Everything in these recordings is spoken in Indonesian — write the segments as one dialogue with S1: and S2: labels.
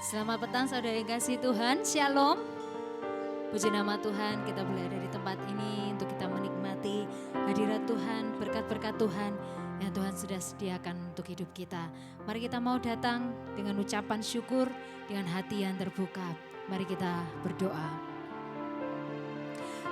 S1: Selamat petang saudara yang kasih Tuhan, Shalom. Puji nama Tuhan, kita boleh ada di tempat ini untuk kita menikmati hadirat Tuhan, berkat-berkat Tuhan yang Tuhan sudah sediakan untuk hidup kita. Mari kita mau datang dengan ucapan syukur, dengan hati yang terbuka. Mari kita berdoa.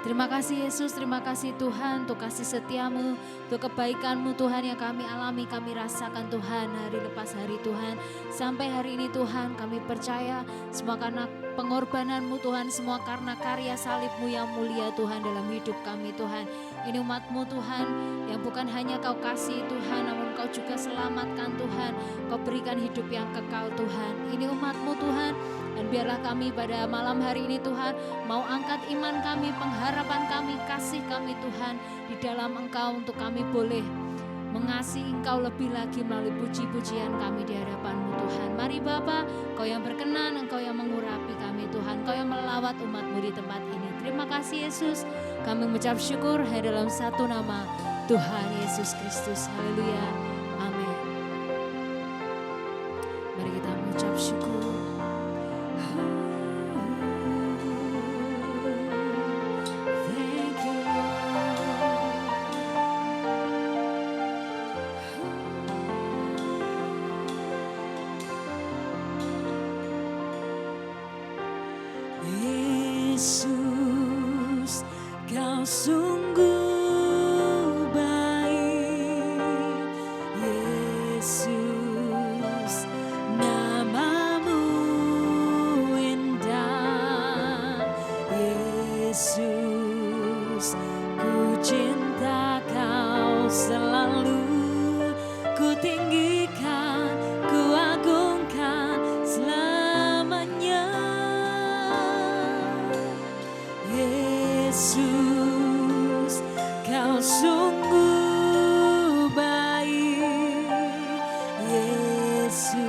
S1: Terima kasih Yesus, terima kasih Tuhan untuk kasih setiamu, untuk kebaikanmu Tuhan yang kami alami, kami rasakan Tuhan hari lepas hari Tuhan. Sampai hari ini Tuhan kami percaya semua karena pengorbananmu Tuhan, semua karena karya salibmu yang mulia Tuhan dalam hidup kami Tuhan. Ini umatmu Tuhan yang bukan hanya kau kasih Tuhan, namun kau juga selamatkan Tuhan. Kau berikan hidup yang kekal Tuhan. Ini umatmu Tuhan. Dan biarlah kami pada malam hari ini Tuhan mau angkat iman kami, pengharapan kami, kasih kami Tuhan di dalam Engkau untuk kami boleh mengasihi Engkau lebih lagi melalui puji-pujian kami di hadapan-Mu Tuhan. Mari Bapa, Kau yang berkenan, Engkau yang mengurapi kami Tuhan, Kau yang melawat umat-Mu di tempat ini. Terima kasih Yesus, kami mengucap syukur hanya dalam satu nama Tuhan Yesus Kristus. Haleluya, amin. Mari kita mengucap syukur.
S2: Yesus, Kau sungguh baik. Yesus, namamu indah. Yesus, ku cinta Kau selalu. Ku tinggikan, ku agungkan selamanya. Yesus, Kau sungguh baik. Yesus,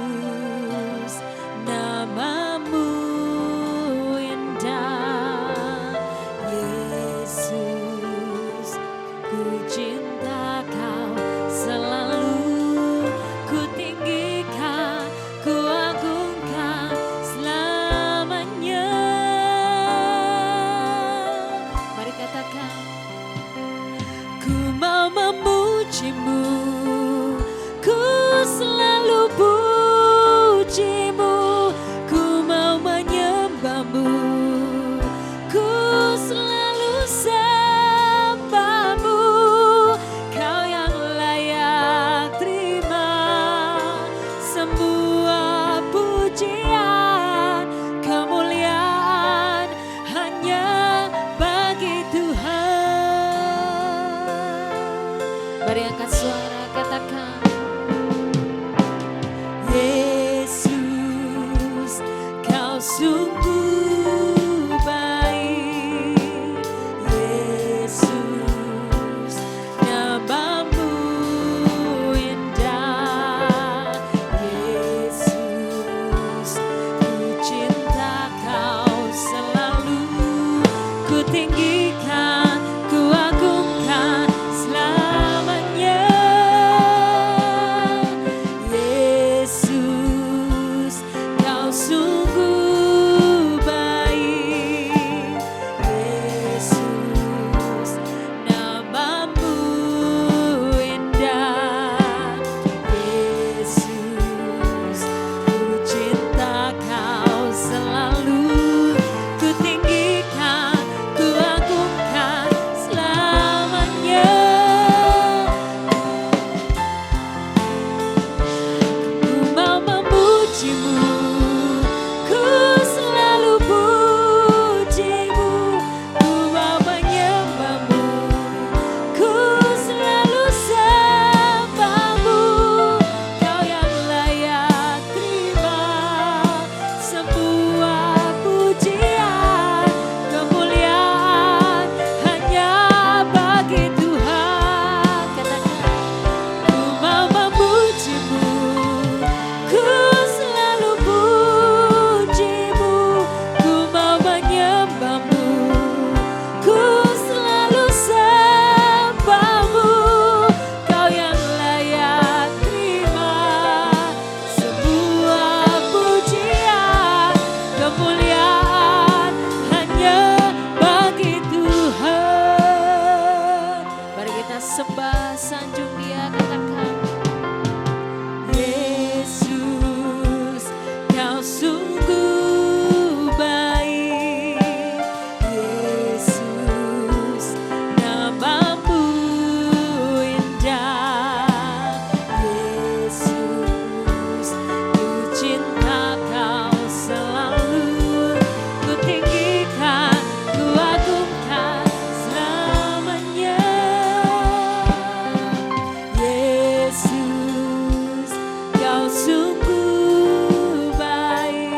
S2: namamu indah. Yesus, ku cinta Kau selalu. Ku tinggikan, ku agungkan selamanya. Mari katakan, ku mau memujimu, ku selalu pujimu, ku mau menyembahmu, ku selalu sembahmu. Kau yang layak terima semua pujian, kemuliaan hanya bagi Tuhan. Mari angkat suara, katakan, Yesus, Kau sungguh baik. Yesus, namamu indah. Yesus, ku cinta Kau selalu. Ku tinggikan, ku agungkan selamanya. Yesus, Kau sungguh sungguh baik, Yesus, namamu indah, Yesus, ku cinta kau selalu, ku tinggikan, ku agungkan selamanya. Yesus, kau sungguh baik.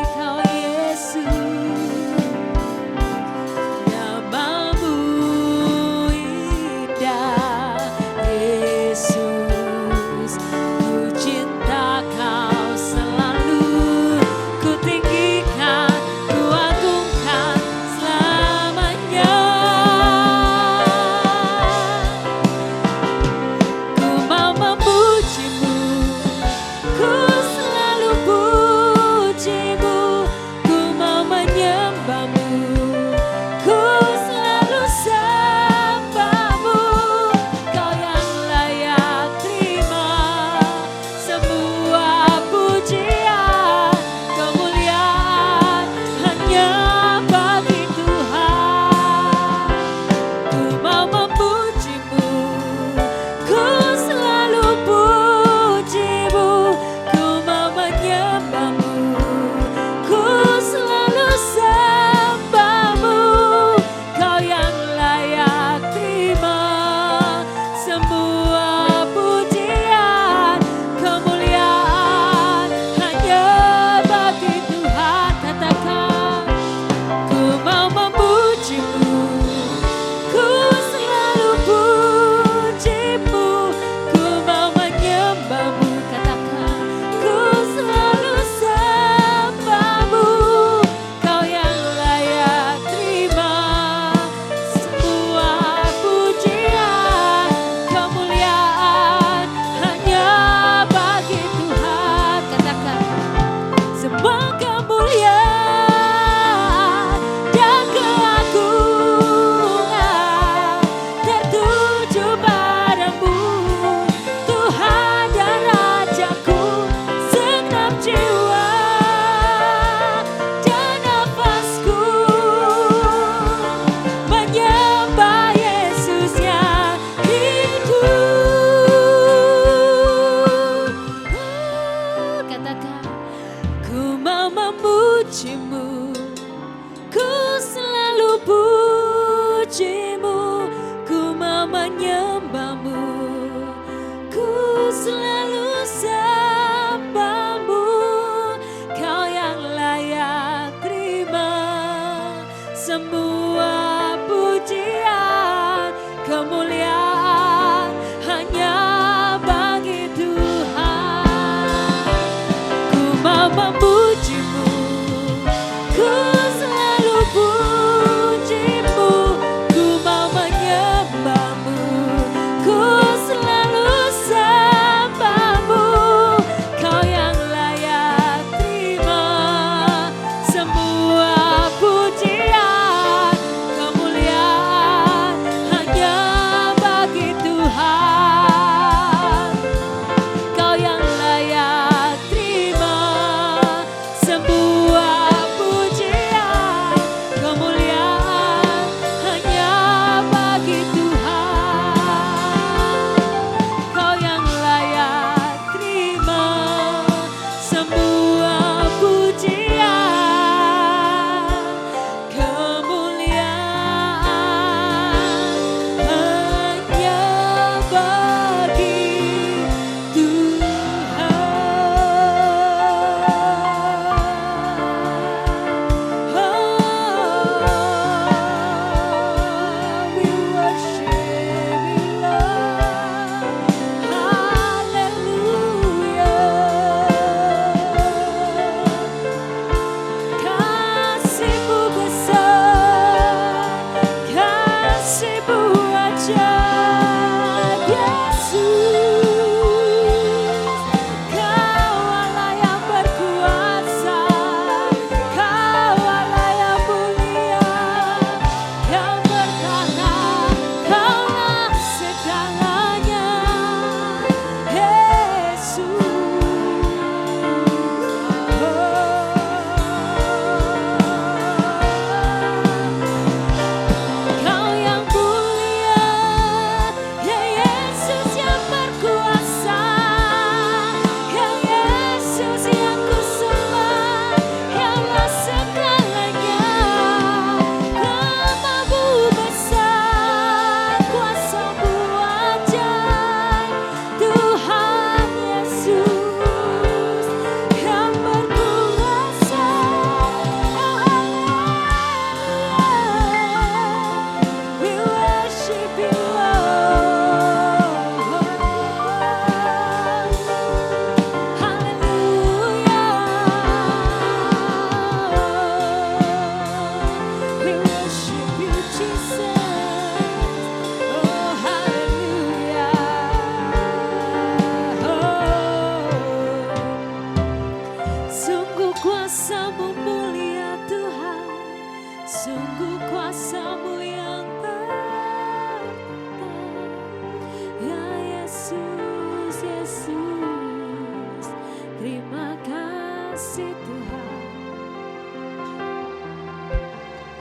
S2: kuasa-Mu mulia Tuhan, sungguh kuasa-Mu yang bertata. Ya Yesus, Yesus, terima kasih Tuhan.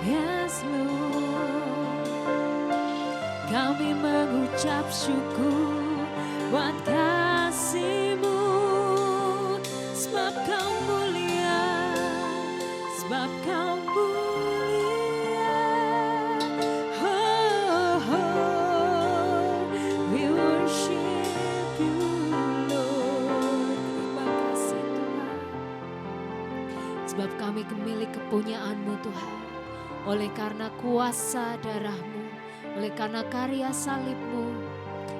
S2: Yes Lord, kami mengucap syukur buat kasih-Mu, sebab Kau mulia, sebab Kau mulia. Oh, oh, we worship You Lord. Terima kasih Tuhan, sebab kami milik kepunyaan-Mu Tuhan. Oleh karena kuasa darah-Mu, oleh karena karya salib-Mu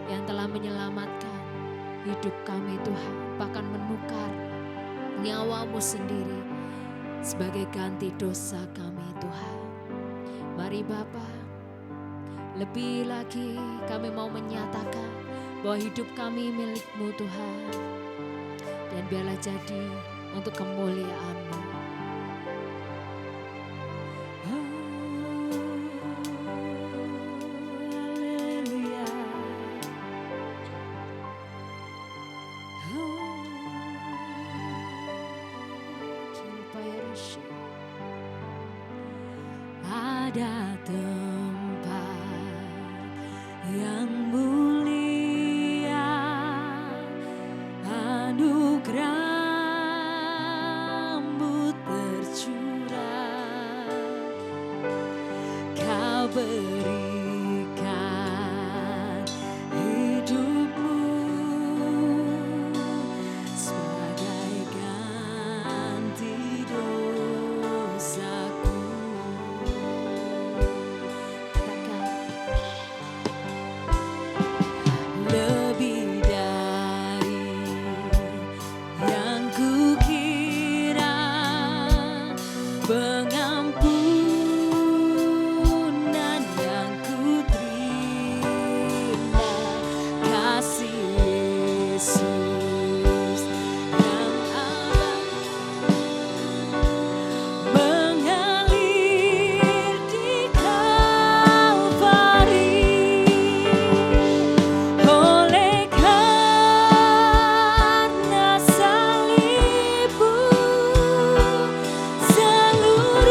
S2: yang telah menyelamatkan hidup kami Tuhan, bahkan menukar nyawa-Mu sendiri sebagai ganti dosa kami Tuhan. Mari Bapa, lebih lagi kami mau menyatakan bahwa hidup kami milik-Mu Tuhan, dan biarlah jadi untuk kemuliaan-Mu. Ada tempat yang mulia, anugerah-Mu tercurah, Kau berikan hidup-Mu sebagai ganti dosaku. Lebih dari yang kukira, pengampunan yang kuterima, kasih Yesus yang mengalir di Kalvari. Oleh karena salib-Mu, seluruh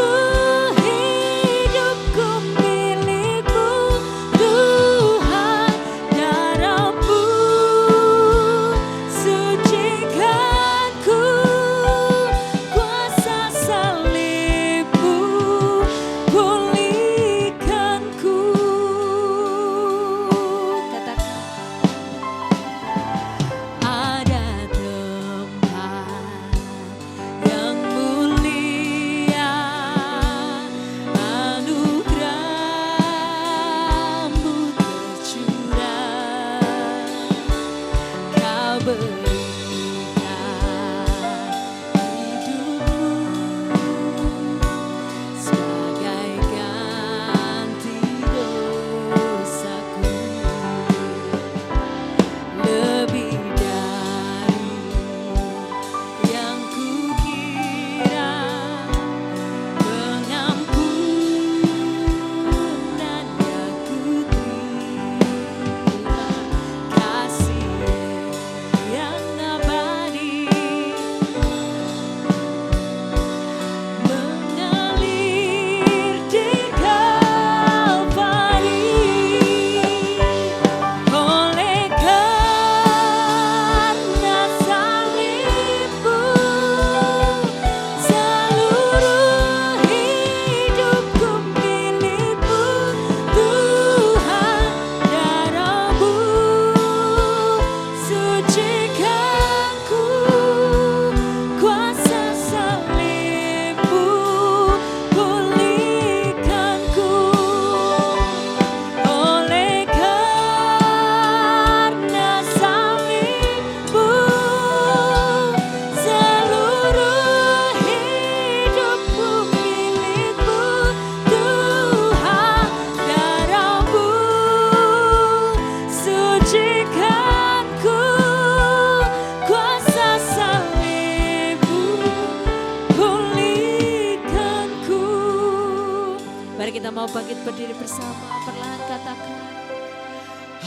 S1: kita mau bangkit berdiri bersama, perlahan katakan.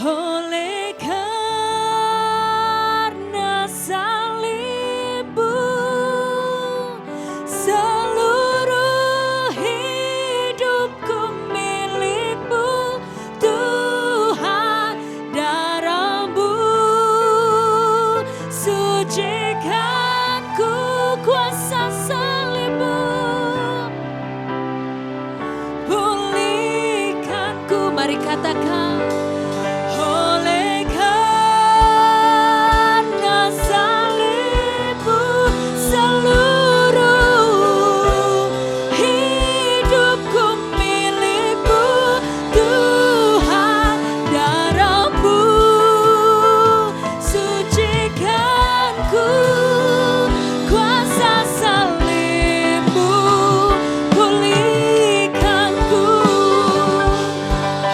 S2: Oleh karena salibmu, seluruh hidupku milikmu, Tuhan, darah-Mu sucikan ku, kuasa salibmu pulihkan ku. Mari katakan. Oleh karena salibmu, seluruh hidupku milikmu, Tuhan, darah-Mu sucikan ku, kuasa salibmu pulihkan ku.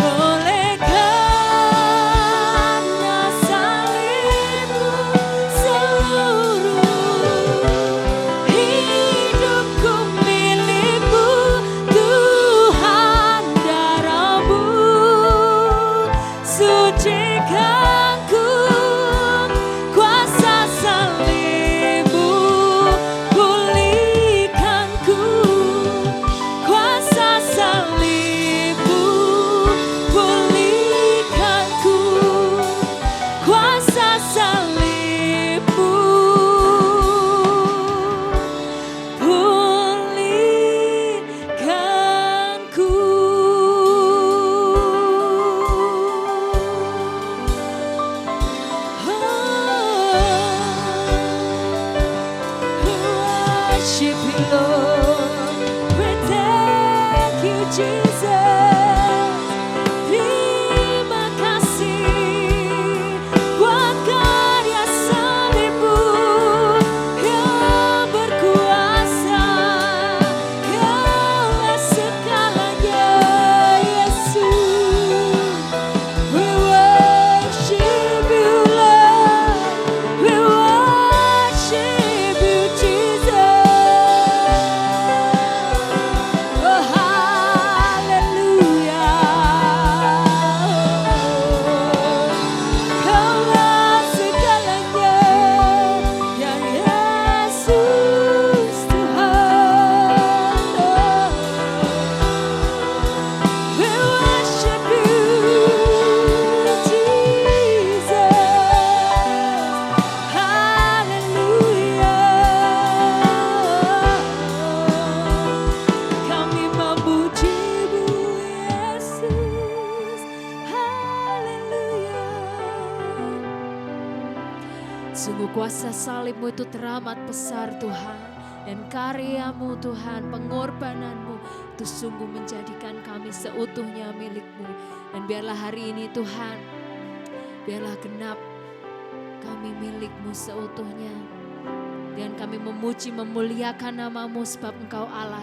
S2: Oleh karena salibmu, seluruh hidupku milikmu, Tuhan, darah-Mu sucikan ku, kuasa salibmu pulihkan ku, kuasa salibmu pulihkan ku, kuasa salibmu pulihkan ku. Worship you, Lord. We thank you, Jesus. Terima kasih buat karya salibmu yang berkuasa. Kaulah segalanya, Yesus. We worship you, Lord. We worship you, Jesus. Oh, hallelujah. Kaulah segalanya, ya Yesus Tuhan. We worship you, Jesus. Hallelujah. Kami memuji-Mu, Yesus. Hallelujah.
S1: Sungguh kuasa salib-Mu itu teramat besar Tuhan. Dan karya-Mu Tuhan, pengorbanan-Mu itu sungguh menjadikan kami seutuhnya milik-Mu. Dan biarlah hari ini Tuhan, biarlah genap kami milik-Mu seutuhnya. Dan kami memuji, memuliakan nama-Mu sebab Engkau Allah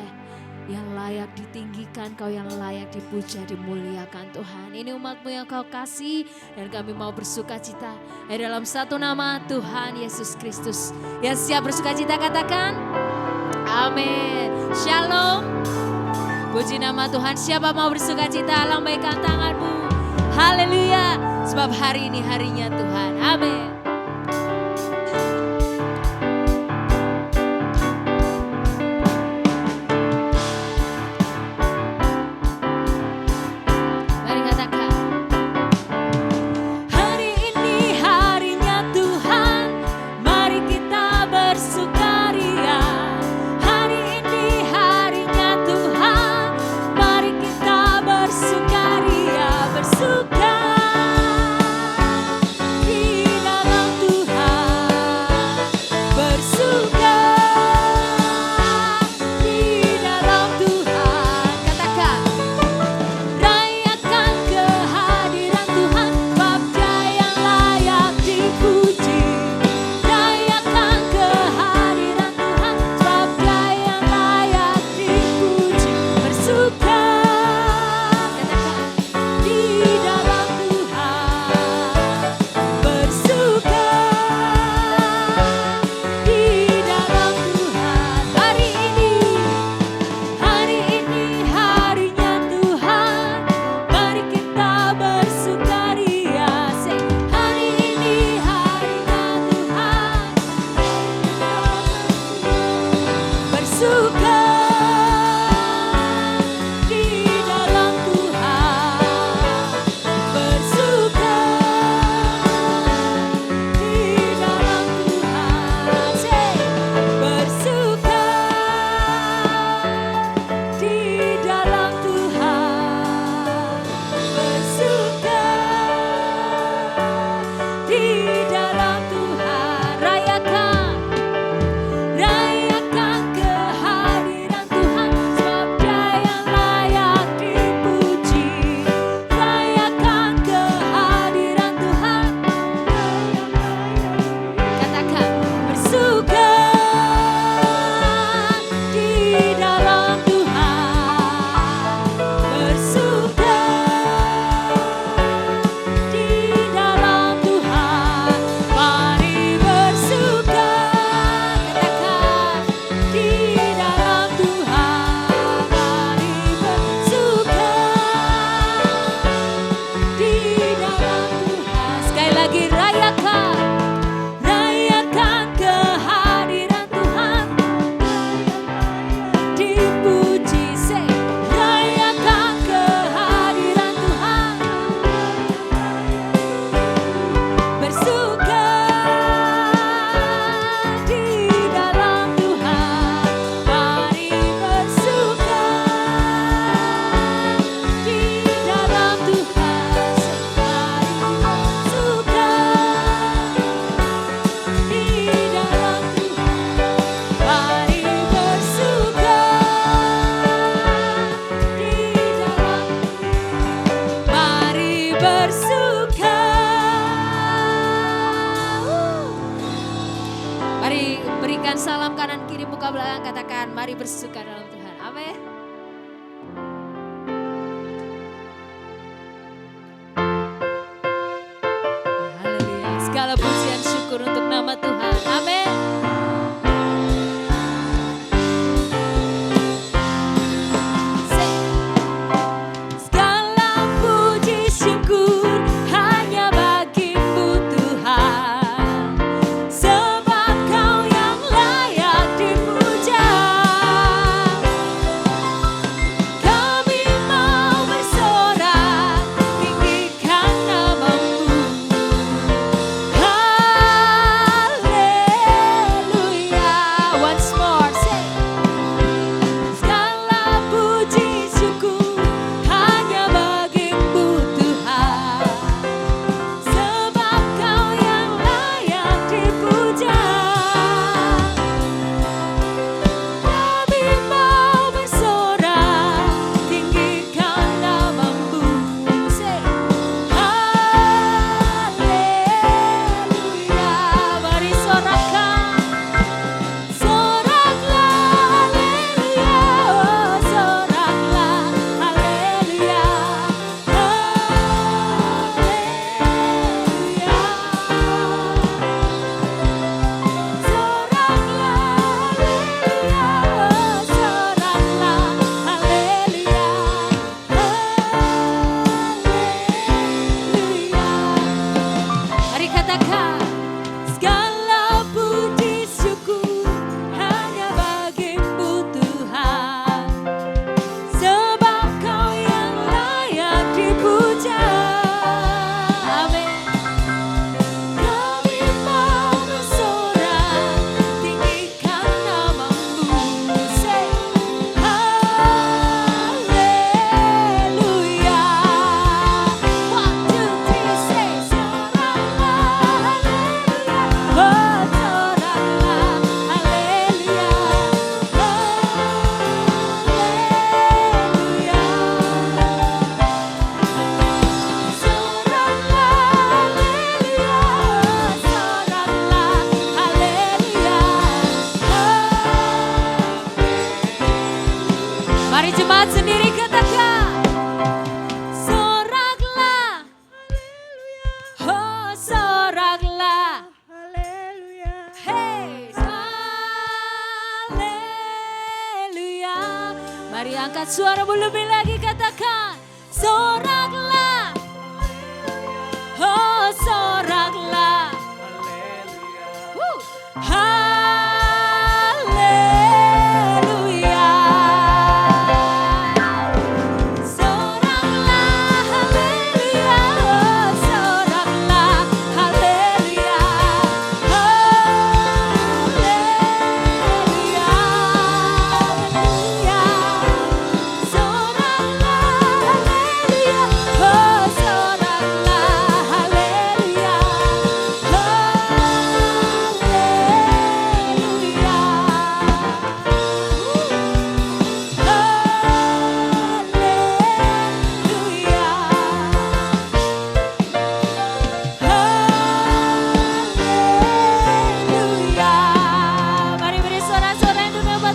S1: yang layak ditinggikan, Kau yang layak dipuja, dimuliakan Tuhan. Ini umat-Mu yang Kau kasih dan kami mau bersukacita dalam satu nama Tuhan Yesus Kristus. Yang siap bersukacita katakan amin. Shalom. Puji nama Tuhan. Siapa mau bersukacita, lambaikan tanganmu. Haleluya. Sebab hari ini harinya Tuhan. Amin. Mari katakan.
S2: Hari ini harinya Tuhan, mari kita bersukaria. Hari ini harinya Tuhan, mari kita bersukaria, bersuka di dalam
S1: Mari bersuka dalam Tuhan. Amin. Haleluya. Segala pujian syukur untuk nama Tuhan. Amin. Mari angkat suaramu lebih lagi, katakan soraklah, oh soraklah, haleluya, soraklah, haleluya, oh soraklah, haleluya,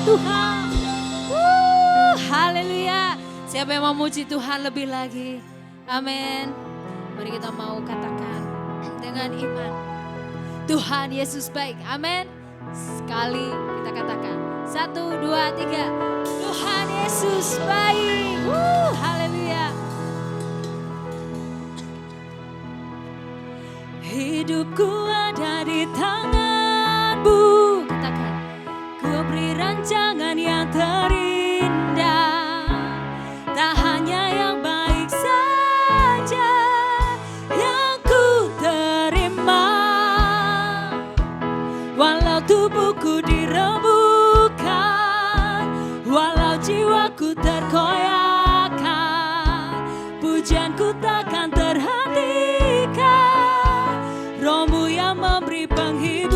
S1: Tuhan. Haleluya. Siapa yang mau memuji Tuhan lebih lagi? Amin. Mari kita mau katakan dengan iman, Tuhan Yesus baik. Amin. Sekali kita katakan. 1, 2, 3. Tuhan Yesus baik. Haleluya. Hidupku ada di tangan-Mu. Katakan. Ku beri rancangan yang terindah, tak hanya yang baik saja yang ku terima. Walau tubuhku dirembukan, walau jiwaku terkoyakkan, pujianku takkan terhentikan. Roh-Mu yang memberi penghiburan.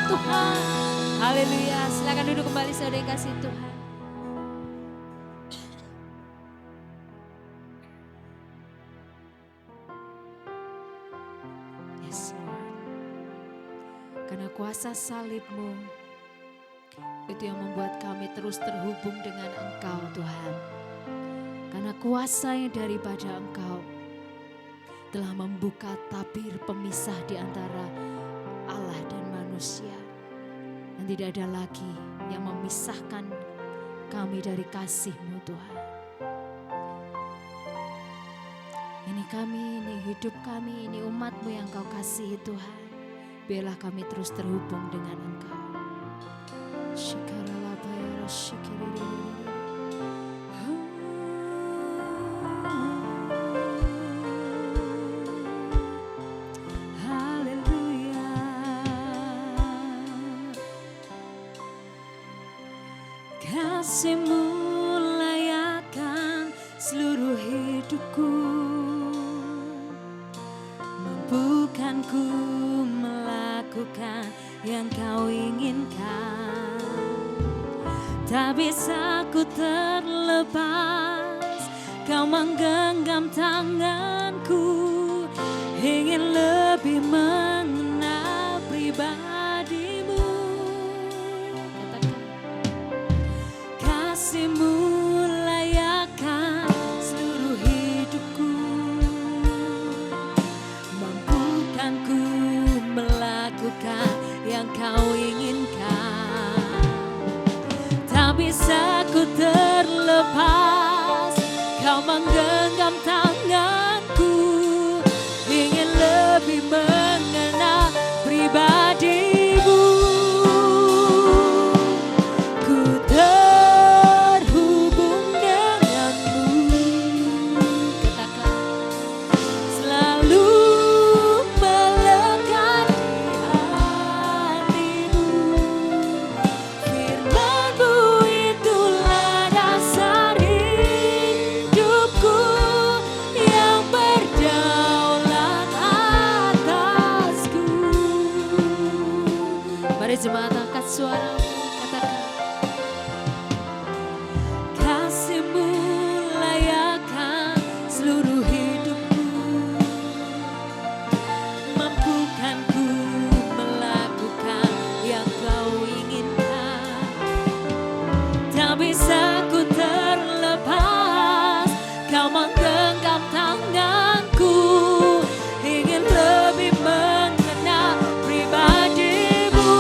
S1: Tuhan. Haleluya. Silakan duduk kembali saudara yang kasih Tuhan. Yes Lord. Karena kuasa salib-Mu itu yang membuat kami terus terhubung dengan Engkau Tuhan. Karena kuasa yang daripada Engkau telah membuka tabir pemisah di antara Allah dan manusia. Dan tidak ada lagi yang memisahkan kami dari kasih-Mu Tuhan. Ini kami, ini hidup kami, ini umat-Mu yang Kau kasihi Tuhan. Biarlah kami terus terhubung dengan Engkau.
S2: Haleluya. Kasih-Mu layakkan seluruh hidupku, mampukanku melakukan yang Kau inginkan. Tak bisa ku terlepas, Kau menggenggam tanganku, ingin lebih mengenal pribadi-Mu. Kasih-Mu layakkan seluruh hidupku, mampukanku melakukan yang Kau inginkan. Tak bisa ku terlepas, Kau menggenggam tanganku, ingin lebih mengenal pribadi-Mu. Ku terhubung denganmu,
S1: Katakan,
S2: selalu melekat di hatimu. Firman-Mu itulah dasar hidupku yang berdaulat atasku.
S1: mari jemaat angkat suara-Mu, katakan.
S2: Kasih-Mu layakkan seluruh hidupku, mampukanku melakukan yang Kau inginkan. Tak bisa ku terlepas, Kau menggenggam tanganku, ingin lebih mengenal pribadi-Mu.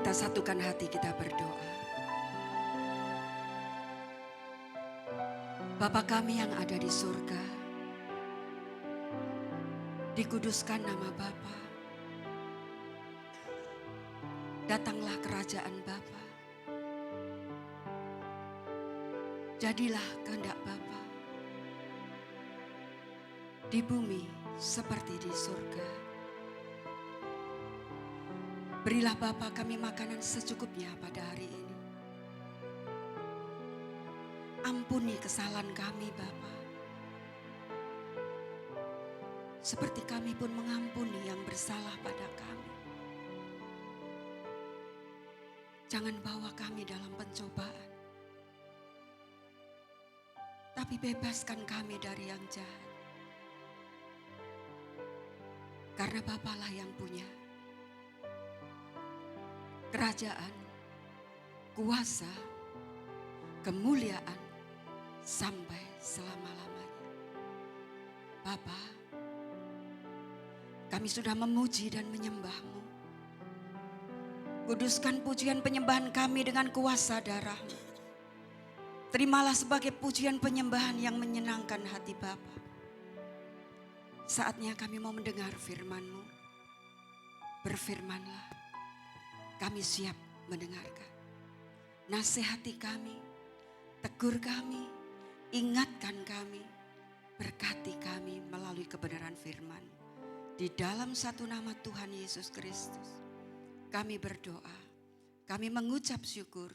S3: kita satukan hati, kita berdoa. Bapa kami yang ada di surga, dikuduskan nama Bapa. Datanglah kerajaan Bapa. Jadilah kehendak Bapa di bumi seperti di surga. Berilah Bapa kami makanan secukupnya pada hari ini. Ampuni kesalahan kami Bapa, seperti kami pun mengampuni yang bersalah pada kami. Jangan bawa kami dalam pencobaan, tapi bebaskan kami dari yang jahat. Karena Bapalah yang punya kerajaan, kuasa, kemuliaan sampai selama-lamanya. Bapa, kami sudah memuji dan menyembah-Mu. Kuduskan pujian penyembahan kami dengan kuasa darah-Mu. Terimalah sebagai pujian penyembahan yang menyenangkan hati Bapa. Saatnya kami mau mendengar firman-Mu. Berfirmanlah, kami siap mendengarkan. Nasihati kami, tegur kami, ingatkan kami, berkati kami melalui kebenaran firman. Di dalam satu nama Tuhan Yesus Kristus, kami berdoa, kami mengucap syukur,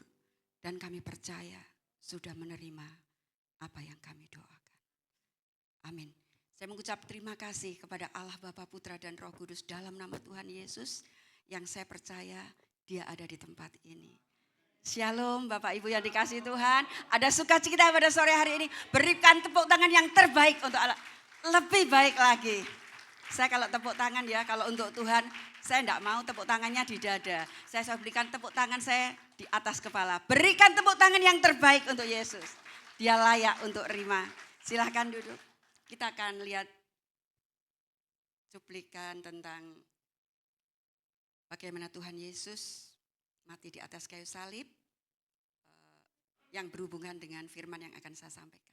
S3: dan kami percaya sudah menerima apa yang kami doakan. Amin. Saya mengucap terima kasih kepada Allah Bapa, Putra, dan Roh Kudus dalam nama Tuhan Yesus yang saya percaya Dia ada di tempat ini. Shalom Bapak Ibu yang dikasihi Tuhan. Ada sukacita pada sore hari ini. Berikan tepuk tangan yang terbaik untuk Allah. Lebih baik lagi. Saya kalau tepuk tangan ya, kalau untuk Tuhan, saya enggak mau tepuk tangannya di dada. Saya berikan tepuk tangan saya di atas kepala. Berikan tepuk tangan yang terbaik untuk Yesus. Dia layak untuk terima. Silahkan duduk. Kita akan lihat cuplikan tentang bagaimana Tuhan Yesus mati di atas kayu salib yang berhubungan dengan firman yang akan saya sampaikan.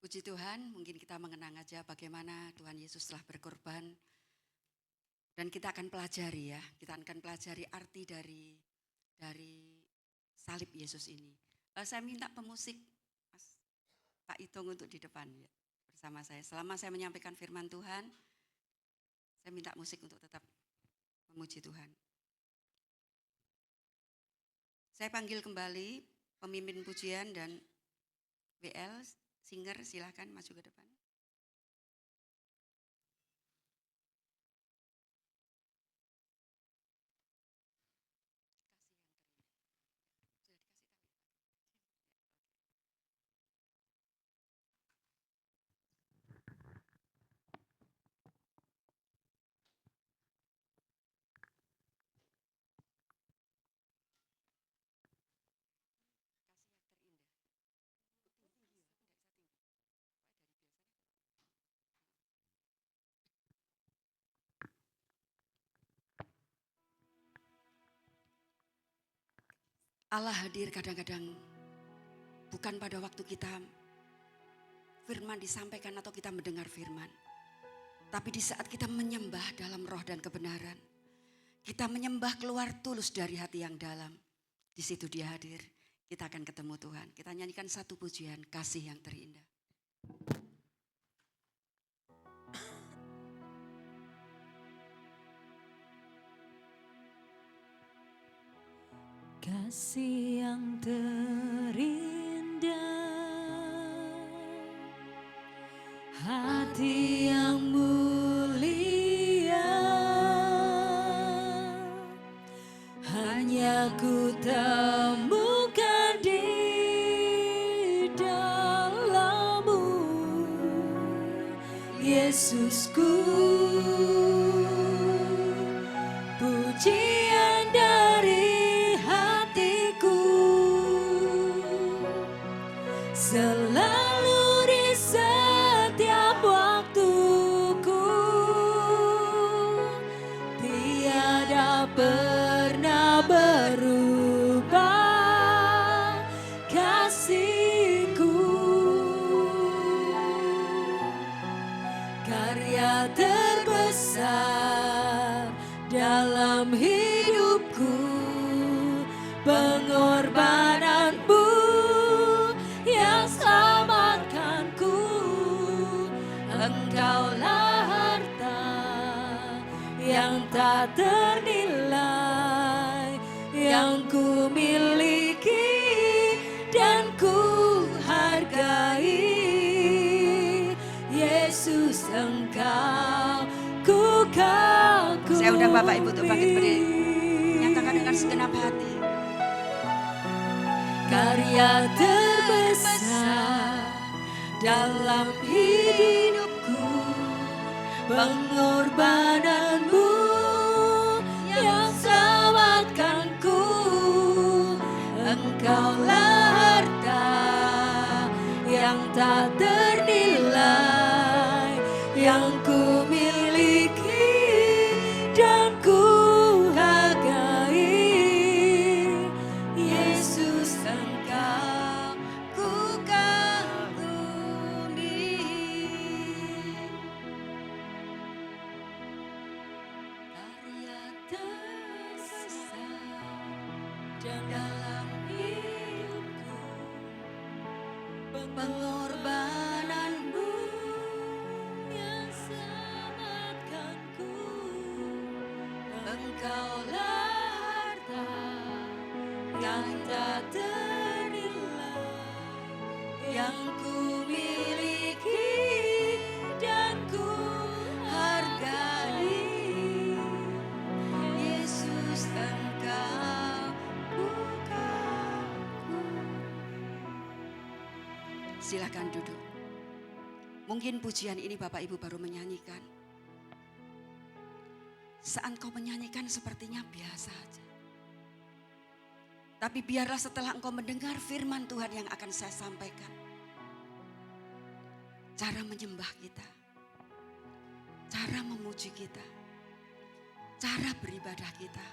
S3: Puji Tuhan, mungkin kita mengenang aja bagaimana Tuhan Yesus telah berkorban. Dan kita akan pelajari ya, kita akan pelajari arti dari salib Yesus ini. Saya minta pemusik Mas Pak Itong untuk di depan ya, bersama saya. Selama saya menyampaikan firman Tuhan, saya minta musik untuk tetap memuji Tuhan. Saya panggil kembali pemimpin pujian dan WL, singer, silahkan maju ke depan. Allah hadir kadang-kadang bukan pada waktu kita firman disampaikan atau kita mendengar firman. Tapi di saat kita menyembah dalam roh dan kebenaran. Kita menyembah keluar tulus dari hati yang dalam. Di situ dia hadir. Kita akan ketemu Tuhan. Kita nyanyikan satu pujian, kasih yang terindah.
S2: Kasih yang terindah, hati yang mulia, hanya ku temukan di dalam-Mu, Yesusku. Pujian dari hatiku, selalu di setiap waktuku, tiada pernah berubah kasih-Ku. Karya terbesar dalam hidupku, pengorbanan-Mu yang selamatkanku. Engkaulah harta yang tak ternilai, yang ku miliki dan ku hargai. Yesus, Engkau ku kagumi.
S3: Saya undang Bapak Ibu untuk bangkit berdiri. Nyatakan dengan segenap hati.
S2: Karya terbesar dalam hidupku, pengorbanan-Mu yang selamatkanku. Engkaulah harta yang tak ternilai, yang ku miliki dan ku hargai. Yesus, Engkau ku kagumi. Karya terbesar dalam hidupku, pengorbanan-Mu yang selamatkanku. Engkaulah harta yang tak ternilai, yang ku miliki dan ku hargai. Yesus, Engkau ku kagumi.
S3: Silakan duduk. Mungkin pujian ini Bapak Ibu baru menyanyikan. Saat engkau menyanyikan sepertinya biasa aja. Tapi biarlah setelah engkau mendengar firman Tuhan yang akan saya sampaikan. Cara menyembah kita. Cara memuji kita. Cara beribadah kita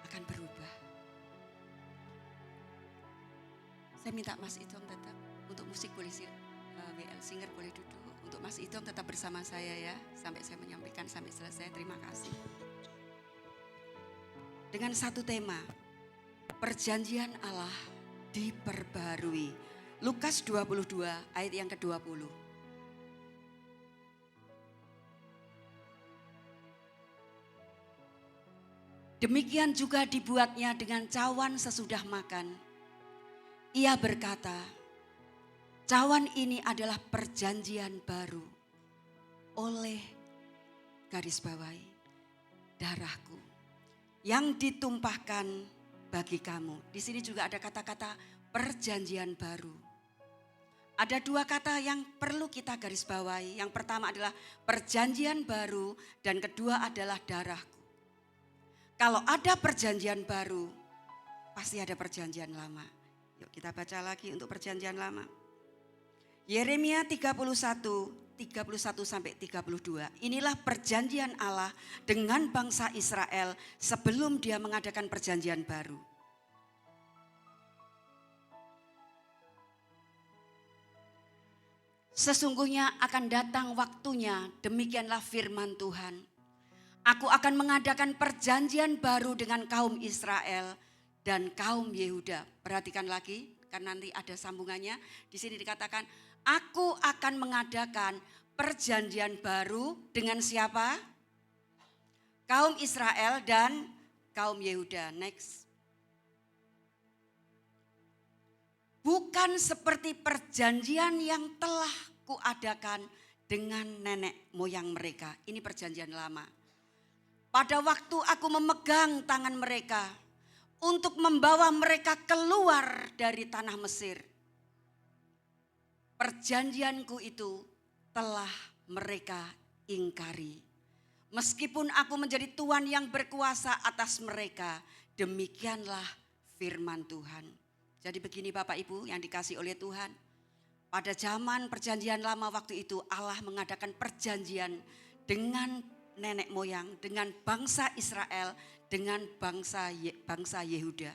S3: akan berubah. Saya minta Mas Itong tetap untuk musik boleh WL Singer boleh duduk. Untuk Mas Idom tetap bersama saya ya, sampai saya menyampaikan sampai selesai. Terima kasih. Dengan satu tema, perjanjian Allah diperbarui. Lukas 22 ayat yang ke-20. Demikian juga dibuatnya dengan cawan sesudah makan. Ia berkata, cawan ini adalah perjanjian baru oleh garis bawahi darahku yang ditumpahkan bagi kamu. Di sini juga ada kata-kata perjanjian baru. Ada dua kata yang perlu kita garis bawahi. Yang pertama adalah perjanjian baru dan kedua adalah darahku. Kalau ada perjanjian baru, pasti ada perjanjian lama. Yuk kita baca lagi untuk perjanjian lama. Yeremia 31 sampai 32. Inilah perjanjian Allah dengan bangsa Israel sebelum dia mengadakan perjanjian baru. Sesungguhnya akan datang waktunya, demikianlah firman Tuhan. Aku akan mengadakan perjanjian baru dengan kaum Israel dan kaum Yehuda. Perhatikan lagi, karena nanti ada sambungannya. Di sini dikatakan, aku akan mengadakan perjanjian baru dengan siapa? Kaum Israel dan kaum Yehuda. Next. Bukan seperti perjanjian yang telah kuadakan dengan nenek moyang mereka. Ini perjanjian lama. Pada waktu aku memegang tangan mereka untuk membawa mereka keluar dari tanah Mesir. Perjanjianku itu telah mereka ingkari. Meskipun aku menjadi Tuhan yang berkuasa atas mereka, demikianlah firman Tuhan. Jadi begini Bapak Ibu yang dikasih oleh Tuhan. Pada zaman perjanjian lama waktu itu Allah mengadakan perjanjian dengan nenek moyang, dengan bangsa Israel, dengan bangsa Yehuda.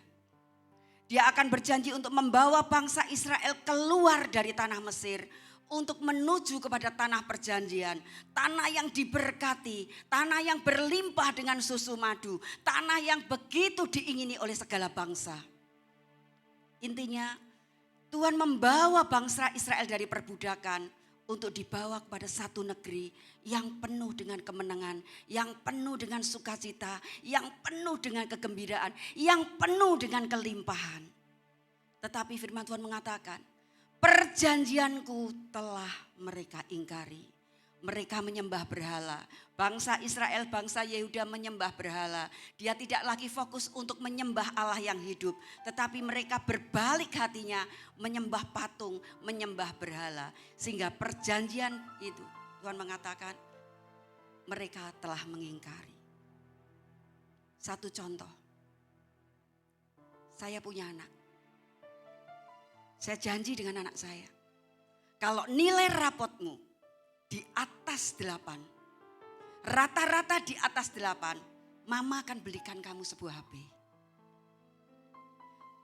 S3: Dia akan berjanji untuk membawa bangsa Israel keluar dari tanah Mesir untuk menuju kepada tanah perjanjian, tanah yang diberkati, tanah yang berlimpah dengan susu madu, tanah yang begitu diingini oleh segala bangsa. Intinya Tuhan membawa bangsa Israel dari perbudakan untuk dibawa kepada satu negeri yang penuh dengan kemenangan, yang penuh dengan sukacita, yang penuh dengan kegembiraan, yang penuh dengan kelimpahan. Tetapi firman Tuhan mengatakan, perjanjianku telah mereka ingkari. Mereka menyembah berhala. Bangsa Israel, bangsa Yehuda menyembah berhala. Dia tidak lagi fokus untuk menyembah Allah yang hidup. Tetapi mereka berbalik hatinya menyembah patung, menyembah berhala. Sehingga perjanjian itu Tuhan mengatakan mereka telah mengingkari. Satu contoh. Saya punya anak. Saya janji dengan anak saya. Kalau nilai rapotmu di atas 8, rata-rata di atas 8, mama akan belikan kamu sebuah HP.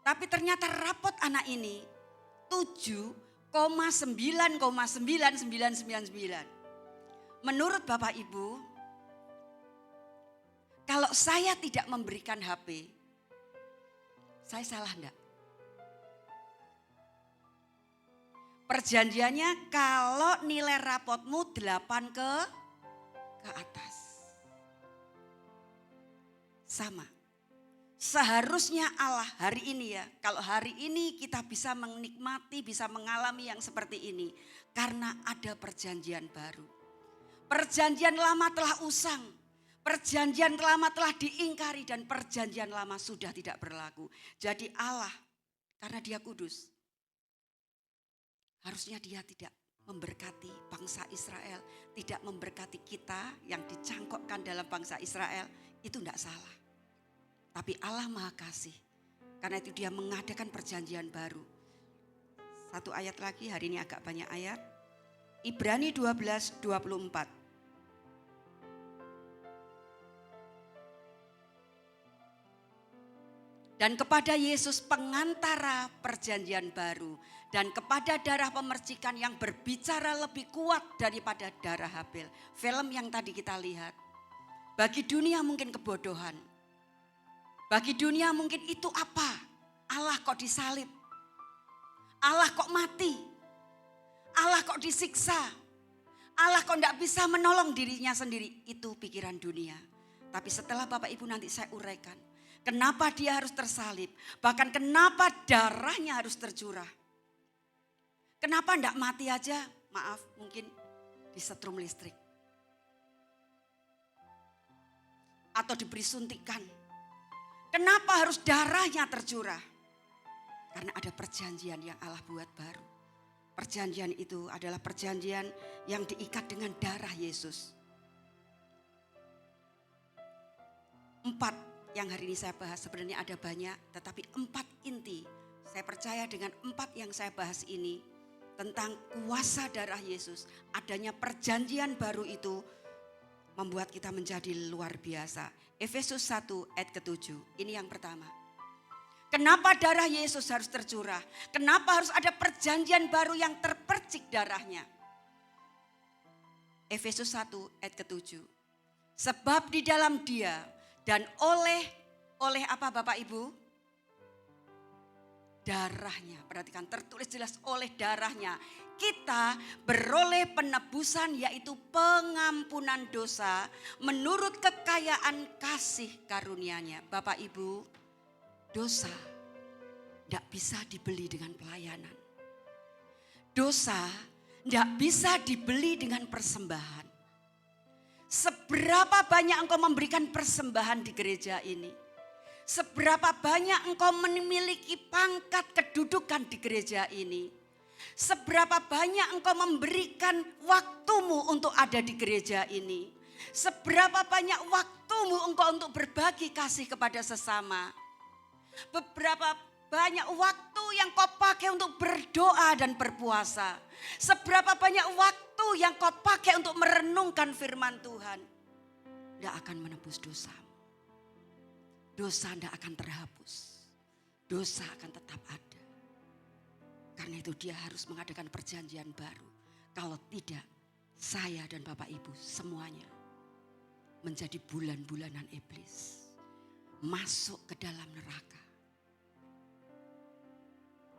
S3: Tapi ternyata rapot anak ini 7,9,9999. Menurut Bapak Ibu, kalau saya tidak memberikan HP, saya salah enggak? Perjanjiannya kalau nilai rapotmu 8 ke atas. Sama. Seharusnya Allah hari ini ya, kalau hari ini kita bisa menikmati, bisa mengalami yang seperti ini. Karena ada perjanjian baru. Perjanjian lama telah usang. Perjanjian lama telah diingkari dan perjanjian lama sudah tidak berlaku. Jadi Allah, karena dia kudus, harusnya dia tidak memberkati bangsa Israel, tidak memberkati kita yang dicangkokkan dalam bangsa Israel, itu tidak salah. Tapi Allah Maha Kasih, karena itu dia mengadakan perjanjian baru. Satu ayat lagi, hari ini agak banyak ayat. Ibrani 12:24. Dan kepada Yesus pengantara perjanjian baru. Dan kepada darah pemercikan yang berbicara lebih kuat daripada darah Habel. Film yang tadi kita lihat. Bagi dunia mungkin kebodohan. Bagi dunia mungkin itu apa? Allah kok disalib? Allah kok mati? Allah kok disiksa? Allah kok tidak bisa menolong dirinya sendiri? Itu pikiran dunia. Tapi setelah Bapak Ibu nanti saya uraikan. Kenapa dia harus tersalib? Bahkan kenapa darahnya harus tercurah? Kenapa enggak mati aja? Maaf, mungkin disetrum listrik. Atau diberi suntikan. Kenapa harus darahnya tercurah? Karena ada perjanjian yang Allah buat baru. Perjanjian itu adalah perjanjian yang diikat dengan darah Yesus. 4 yang hari ini saya bahas, sebenarnya ada banyak, tetapi 4 inti. Saya percaya dengan 4 yang saya bahas ini tentang kuasa darah Yesus, adanya perjanjian baru itu membuat kita menjadi luar biasa. Efesus 1 ayat ke-7, ini yang pertama. Kenapa darah Yesus harus tercurah? Kenapa harus ada perjanjian baru yang terpercik darahnya? Efesus 1 ayat ke-7. Sebab di dalam Dia dan oleh apa Bapak Ibu? Darahnya. Perhatikan, tertulis jelas oleh darahnya. Kita beroleh penebusan, yaitu pengampunan dosa menurut kekayaan kasih karunia-Nya. Bapak Ibu, dosa tidak bisa dibeli dengan pelayanan. Dosa tidak bisa dibeli dengan persembahan. Seberapa banyak engkau memberikan persembahan di gereja ini? Seberapa banyak engkau memiliki pangkat kedudukan di gereja ini? Seberapa banyak engkau memberikan waktumu untuk ada di gereja ini? Seberapa banyak waktumu engkau untuk berbagi kasih kepada sesama? Beberapa banyak waktu yang kau pakai untuk berdoa dan berpuasa. Seberapa banyak waktu yang kau pakai untuk merenungkan firman Tuhan. Tidak akan menebus dosamu. Dosa tidak akan terhapus. Dosa akan tetap ada. Karena itu dia harus mengadakan perjanjian baru. Kalau tidak, saya dan Bapak Ibu semuanya menjadi bulan-bulanan iblis. Masuk ke dalam neraka.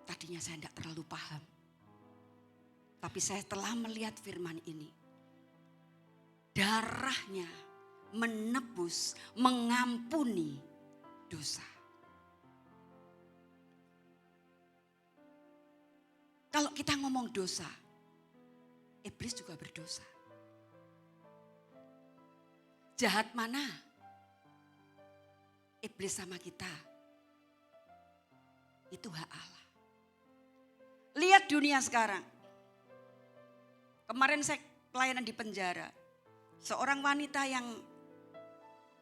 S3: Tadinya saya tidak terlalu paham. Tapi saya telah melihat firman ini. Darahnya menebus, mengampuni dosa. Kalau kita ngomong dosa, iblis juga berdosa. Jahat mana? Iblis sama kita. Itu hak Allah. Lihat dunia sekarang. Kemarin saya pelayanan di penjara. Seorang wanita yang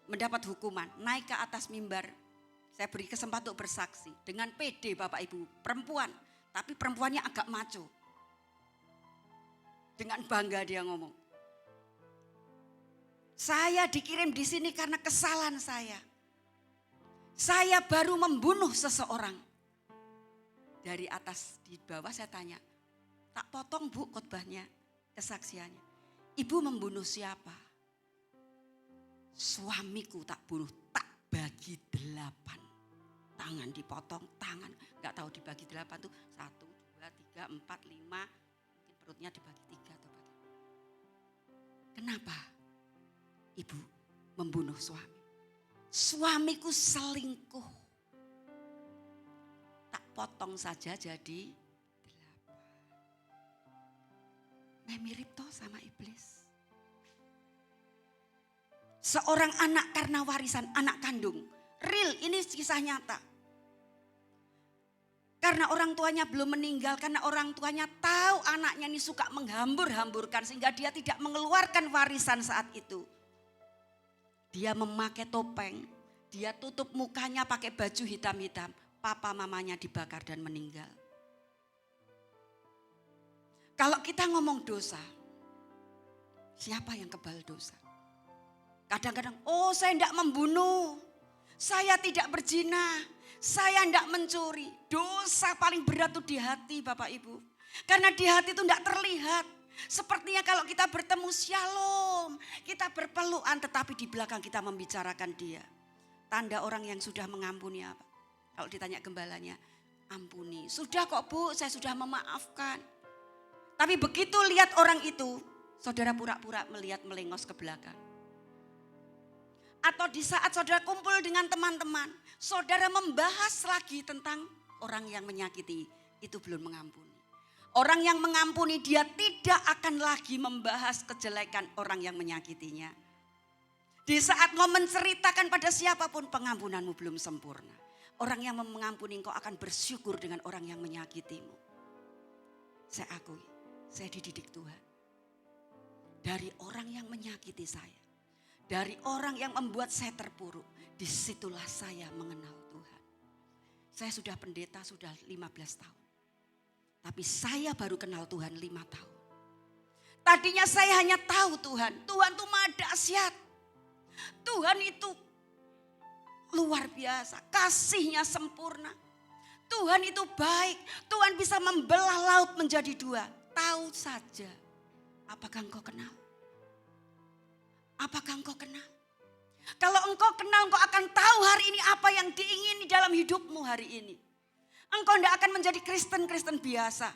S3: mendapat hukuman naik ke atas mimbar. Saya beri kesempatan untuk bersaksi. Dengan PD Bapak Ibu, perempuan. Tapi perempuannya agak maco. Dengan bangga dia ngomong. Saya dikirim di sini karena kesalahan saya. Saya baru membunuh seseorang. Dari atas di bawah saya tanya, tak potong Bu khotbahnya, kesaksiannya. Ibu membunuh siapa? Suamiku tak bunuh, tak bagi 8. Tangan dipotong, tangan gak tahu dibagi 8 tuh 1, 2, 3, 4, 5. Mungkin perutnya dibagi 3 atau bagaimana. Kenapa ibu membunuh suami? Suamiku selingkuh. Potong saja jadi 8. Mirip toh sama iblis. Seorang anak karena warisan, anak kandung. Real, ini kisah nyata. Karena orang tuanya belum meninggal, karena orang tuanya tahu anaknya ini suka menghambur-hamburkan. Sehingga dia tidak mengeluarkan warisan saat itu. Dia memakai topeng, dia tutup mukanya pakai baju hitam-hitam. Papa mamanya dibakar dan meninggal. Kalau kita ngomong dosa, siapa yang kebal dosa? Kadang-kadang, oh saya tidak membunuh, saya tidak berzina, Saya tidak mencuri. Dosa paling berat itu di hati Bapak Ibu. Karena di hati itu tidak terlihat. Sepertinya kalau kita bertemu shalom, kita berpelukan tetapi di belakang kita membicarakan dia. Tanda orang yang sudah mengampuni apa? Kalau ditanya gembalanya, ampuni. Sudah kok Bu, saya sudah memaafkan. Tapi begitu lihat orang itu, saudara pura-pura melihat melengos ke belakang. Atau di saat saudara kumpul dengan teman-teman, saudara membahas lagi tentang orang yang menyakiti, itu belum mengampuni. Orang yang mengampuni dia tidak akan lagi membahas kejelekan orang yang menyakitinya. Di saat kau menceritakan pada siapapun, pengampunanmu belum sempurna. Orang yang mengampuni engkau akan bersyukur dengan orang yang menyakitimu. Saya akui, saya dididik Tuhan. Dari orang yang menyakiti saya. Dari orang yang membuat saya terpuruk. Disitulah saya mengenal Tuhan. Saya sudah pendeta sudah 15 tahun. Tapi saya baru kenal Tuhan 5 tahun. Tadinya saya hanya tahu Tuhan. Tuhan itu maha dahsyat. Tuhan itu luar biasa. Kasihnya sempurna. Tuhan itu baik. Tuhan bisa membelah laut menjadi 2. Tahu saja. Apakah engkau kenal? Apakah engkau kenal? Kalau engkau kenal, engkau akan tahu hari ini apa yang diingini dalam hidupmu hari ini. Engkau tidak akan menjadi Kristen biasa.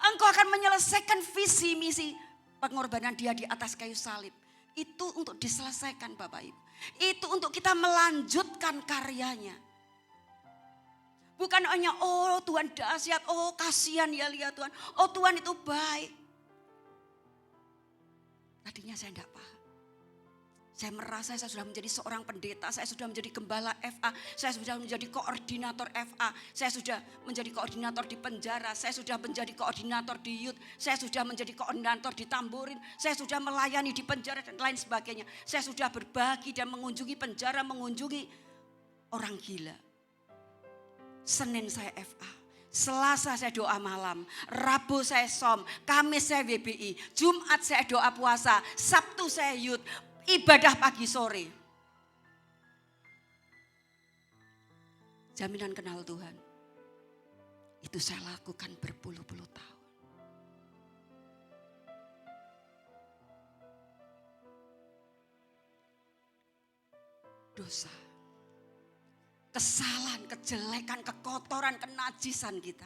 S3: Engkau akan menyelesaikan visi misi pengorbanan dia di atas kayu salib. Itu untuk diselesaikan Bapak Ibu. Itu untuk kita melanjutkan karyanya. Bukan hanya oh Tuhan dahsyat, oh kasihan ya lihat Tuhan. Oh Tuhan itu baik. Tadinya saya tidak paham. Saya merasa saya sudah menjadi seorang pendeta, saya sudah menjadi gembala FA, saya sudah menjadi koordinator FA, saya sudah menjadi koordinator di penjara, saya sudah menjadi koordinator di youth, saya sudah menjadi koordinator di Tamborin, saya sudah melayani di penjara dan lain sebagainya. Saya sudah berbagi dan mengunjungi penjara, mengunjungi orang gila. Senin saya FA, Selasa saya doa malam, Rabu saya som, Kamis saya WBI, Jumat saya doa puasa, Sabtu saya youth. Ibadah pagi sore. Jaminan kenal Tuhan. Itu saya lakukan berpuluh-puluh tahun. Dosa. Kesalahan, kejelekan, kekotoran, kenajisan kita.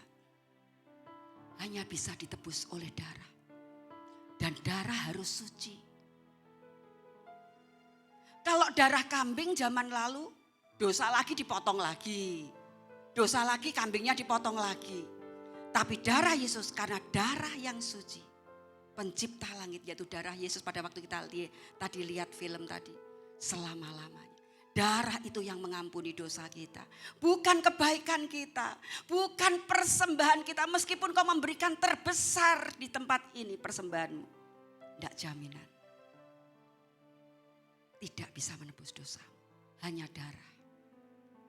S3: Hanya bisa ditebus oleh darah. Dan darah harus suci. Kalau darah kambing zaman lalu, dosa lagi dipotong lagi. Dosa lagi kambingnya dipotong lagi. Tapi darah Yesus karena darah yang suci. Pencipta langit yaitu darah Yesus pada waktu kita tadi lihat film tadi. Selama-lamanya. Darah itu yang mengampuni dosa kita. Bukan kebaikan kita. Bukan persembahan kita. Meskipun kau memberikan terbesar di tempat ini persembahanmu. Tidak jaminan. Tidak bisa menebus dosa. Hanya darah.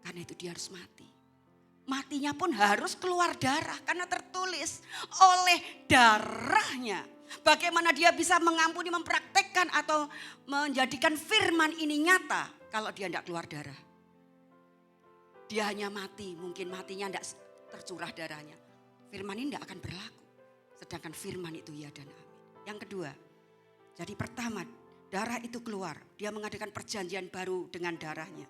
S3: Karena itu dia harus mati. Matinya pun harus keluar darah. Karena tertulis oleh darahnya. Bagaimana dia bisa mengampuni, mempraktekkan atau menjadikan firman ini nyata. Kalau dia tidak keluar darah. Dia hanya mati. Mungkin matinya tidak tercurah darahnya. Firman ini tidak akan berlaku. Sedangkan firman itu ya dan amin. Yang kedua. Jadi pertama. Darah itu keluar, dia mengadakan perjanjian baru dengan darahnya.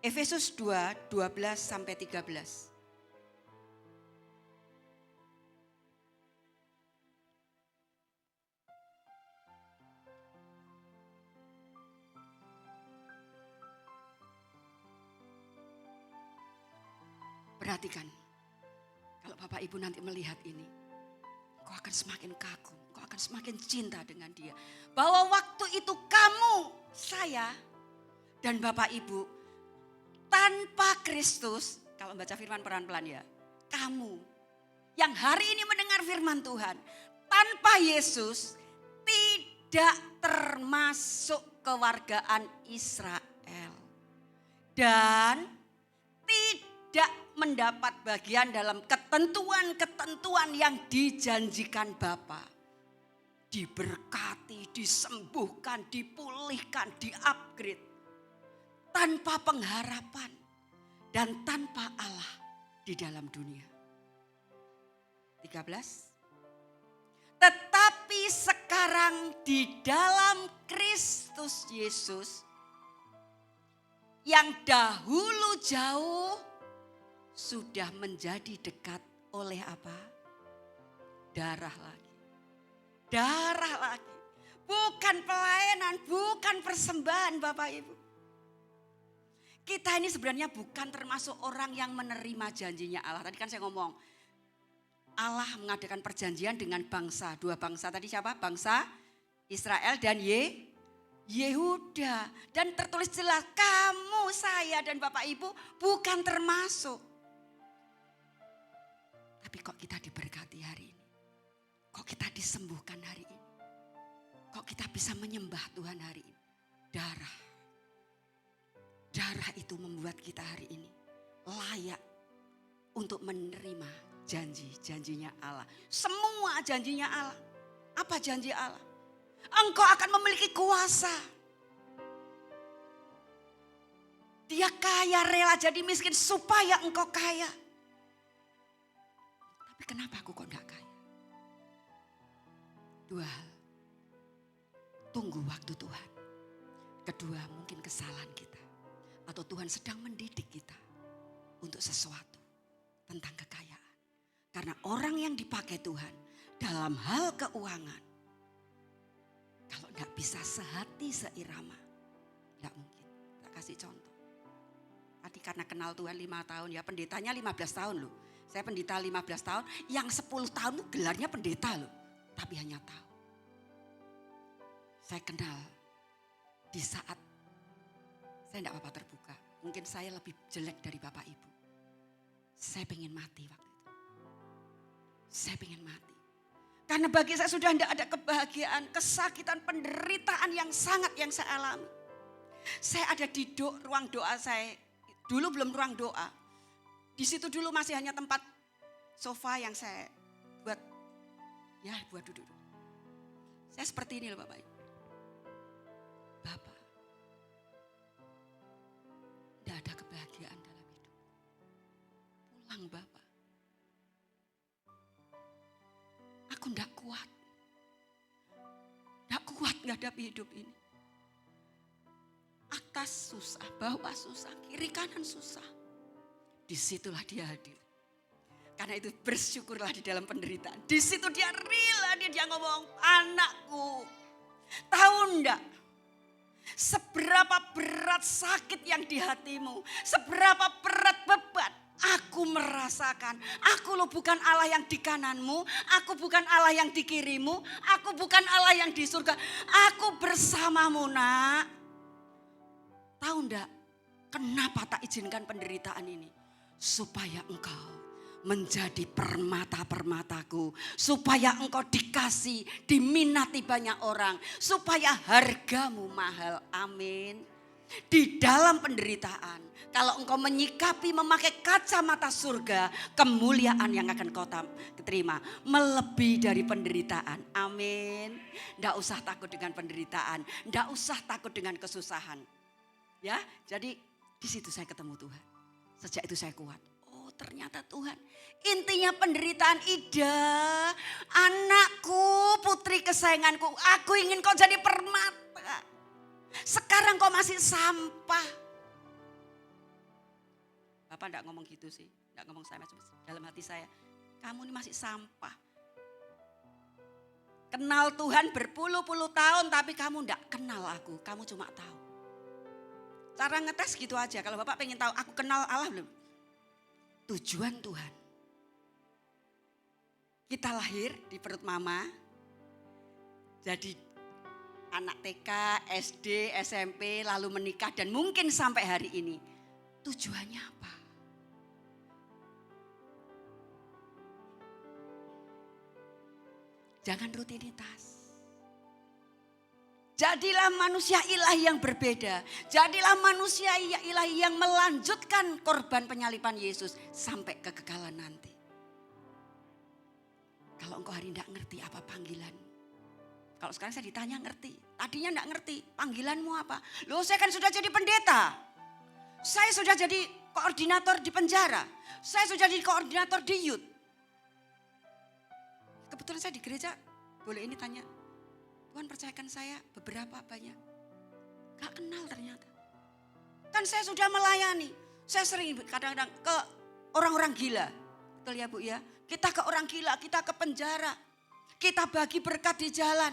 S3: Efesus 2, 12 sampai 13. Perhatikan, kalau Bapak Ibu nanti melihat ini, kau akan semakin kagum. Akan semakin cinta dengan dia. Bahwa waktu itu kamu, saya dan Bapak Ibu tanpa Kristus, kalau baca firman pelan-pelan ya, kamu yang hari ini mendengar firman Tuhan, tanpa Yesus tidak termasuk kewargaan Israel dan tidak mendapat bagian dalam ketentuan-ketentuan yang dijanjikan Bapa. Diberkati, disembuhkan, dipulihkan, di-upgrade. Tanpa pengharapan. dan tanpa Allah di dalam dunia. 13. Tetapi sekarang di dalam Kristus Yesus yang dahulu jauh sudah menjadi dekat oleh apa? Darah lagi. Darah lagi. Bukan pelayanan, bukan persembahan Bapak Ibu. Kita ini sebenarnya bukan termasuk orang yang menerima janjinya Allah. Tadi kan saya ngomong, Allah mengadakan perjanjian dengan bangsa. Dua bangsa tadi siapa? Bangsa Israel dan Yehuda. Dan tertulis jelas, kamu, saya dan Bapak Ibu bukan termasuk. Tapi kok kita diberkati hari ini? Kok kita disembuhkan hari ini? Kok kita bisa menyembah Tuhan hari ini? Darah. Darah itu membuat kita hari ini layak untuk menerima janji-janjinya Allah. Semua janjinya Allah. Apa janji Allah? Engkau akan memiliki kuasa. Dia kaya, rela jadi miskin supaya engkau kaya. Tapi kenapa aku kok enggak kaya? Dua hal. Tunggu waktu Tuhan. Kedua, mungkin kesalahan kita. Atau Tuhan sedang mendidik kita untuk sesuatu tentang kekayaan. Karena orang yang dipakai Tuhan dalam hal keuangan, kalau enggak bisa sehati seirama, enggak mungkin. Tak kasih contoh. Tadi karena kenal Tuhan 5 tahun, ya pendetanya 15 tahun loh. Saya pendeta 15 tahun, yang 10 tahun tuh gelarnya pendeta loh. Tapi hanya tahu. Saya kenal di saat saya enggak apa-apa terbuka. Mungkin saya lebih jelek dari Bapak Ibu. Saya pengen mati waktu itu. Saya pengen mati. Karena bagi saya sudah tidak ada kebahagiaan, kesakitan, penderitaan yang sangat yang saya alami. Saya ada di ruang doa saya. Dulu belum ruang doa. Di situ dulu masih hanya tempat sofa yang saya buat duduk. Saya seperti ini loh Bapak Ibu. Bapak, tidak ada kebahagiaan dalam hidup. Pulang Bapak. Aku tidak kuat. Tidak kuat menghadapi hidup ini. Atas susah, bawah susah, kiri kanan susah. Disitulah dia hadir. Karena itu bersyukurlah di dalam penderitaan. Di situ dia rela, dia ngomong, anakku, tahu enggak? Seberapa berat sakit yang di hatimu, seberapa berat beban. Aku merasakan, aku loh bukan Allah yang di kananmu, aku bukan Allah yang di kirimu, aku bukan Allah yang di surga. Aku bersamamu nak. Tahu enggak, kenapa tak izinkan penderitaan ini? Supaya engkau menjadi permata-permataku. Supaya engkau dikasih, diminati banyak orang. Supaya hargamu mahal. Amin. Di dalam penderitaan, kalau engkau menyikapi memakai kacamata surga, kemuliaan yang akan kau terima melebihi dari penderitaan. Amin. Tidak usah takut dengan penderitaan, tidak usah takut dengan kesusahan. Ya, jadi di situ saya ketemu Tuhan. Sejak itu saya kuat. Oh, ternyata Tuhan. Intinya penderitaan Ida, anakku, putri kesayanganku, aku ingin kau jadi permata. Sekarang kau masih sampah. Bapak enggak ngomong gitu sih, enggak ngomong saya dalam hati saya. Kamu ini masih sampah. Kenal Tuhan berpuluh-puluh tahun tapi kamu enggak kenal aku, kamu cuma tahu. Cara ngetes gitu aja. Kalau Bapak pengen tahu aku kenal Allah belum? Tujuan Tuhan. Kita lahir di perut mama. Jadi anak TK, SD, SMP, lalu menikah dan mungkin sampai hari ini. Tujuannya apa? Jangan rutinitas. Jadilah manusia ilahi yang berbeda. Jadilah manusia ilahi yang melanjutkan korban penyaliban Yesus sampai kekekalan nanti. Kalau engkau hari ini tidak ngerti apa panggilan. Kalau sekarang saya ditanya ngerti. Tadinya tidak ngerti panggilanmu apa. Loh saya kan sudah jadi pendeta. Saya sudah jadi koordinator di penjara. Saya sudah jadi koordinator di youth. Kebetulan saya di gereja, boleh ini tanya. Tuhan percayakan saya beberapa banyak. Gak kenal ternyata. Kan saya sudah melayani. Saya sering kadang-kadang ke orang-orang gila. Betul ya Bu ya? Kita ke orang gila, kita ke penjara. Kita bagi berkat di jalan.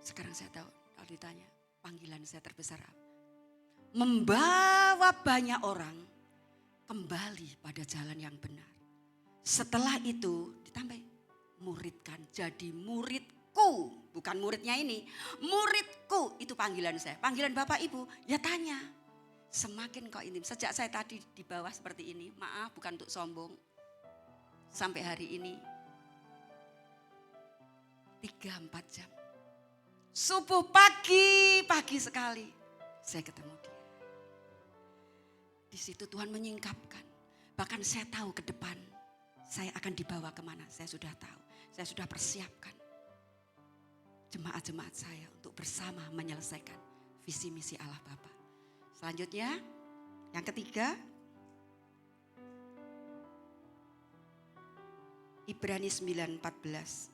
S3: Sekarang saya tahu, kalau ditanya, panggilan saya terbesar apa? Membawa banyak orang kembali pada jalan yang benar. Setelah itu ditambahin, muridkan, jadi muridku. Bukan muridnya ini, muridku itu panggilan saya. Panggilan Bapak Ibu, ya tanya. Semakin kau intim, sejak saya tadi di bawah seperti ini, maaf bukan untuk sombong. Sampai hari ini, 3-4 jam. Subuh pagi sekali saya ketemu dia. Di situ Tuhan menyingkapkan. Bahkan saya tahu ke depan saya akan dibawa kemana. Saya sudah tahu. Saya sudah persiapkan jemaat-jemaat saya untuk bersama menyelesaikan visi misi Allah Bapa. Selanjutnya yang ketiga, Ibrani 9:14.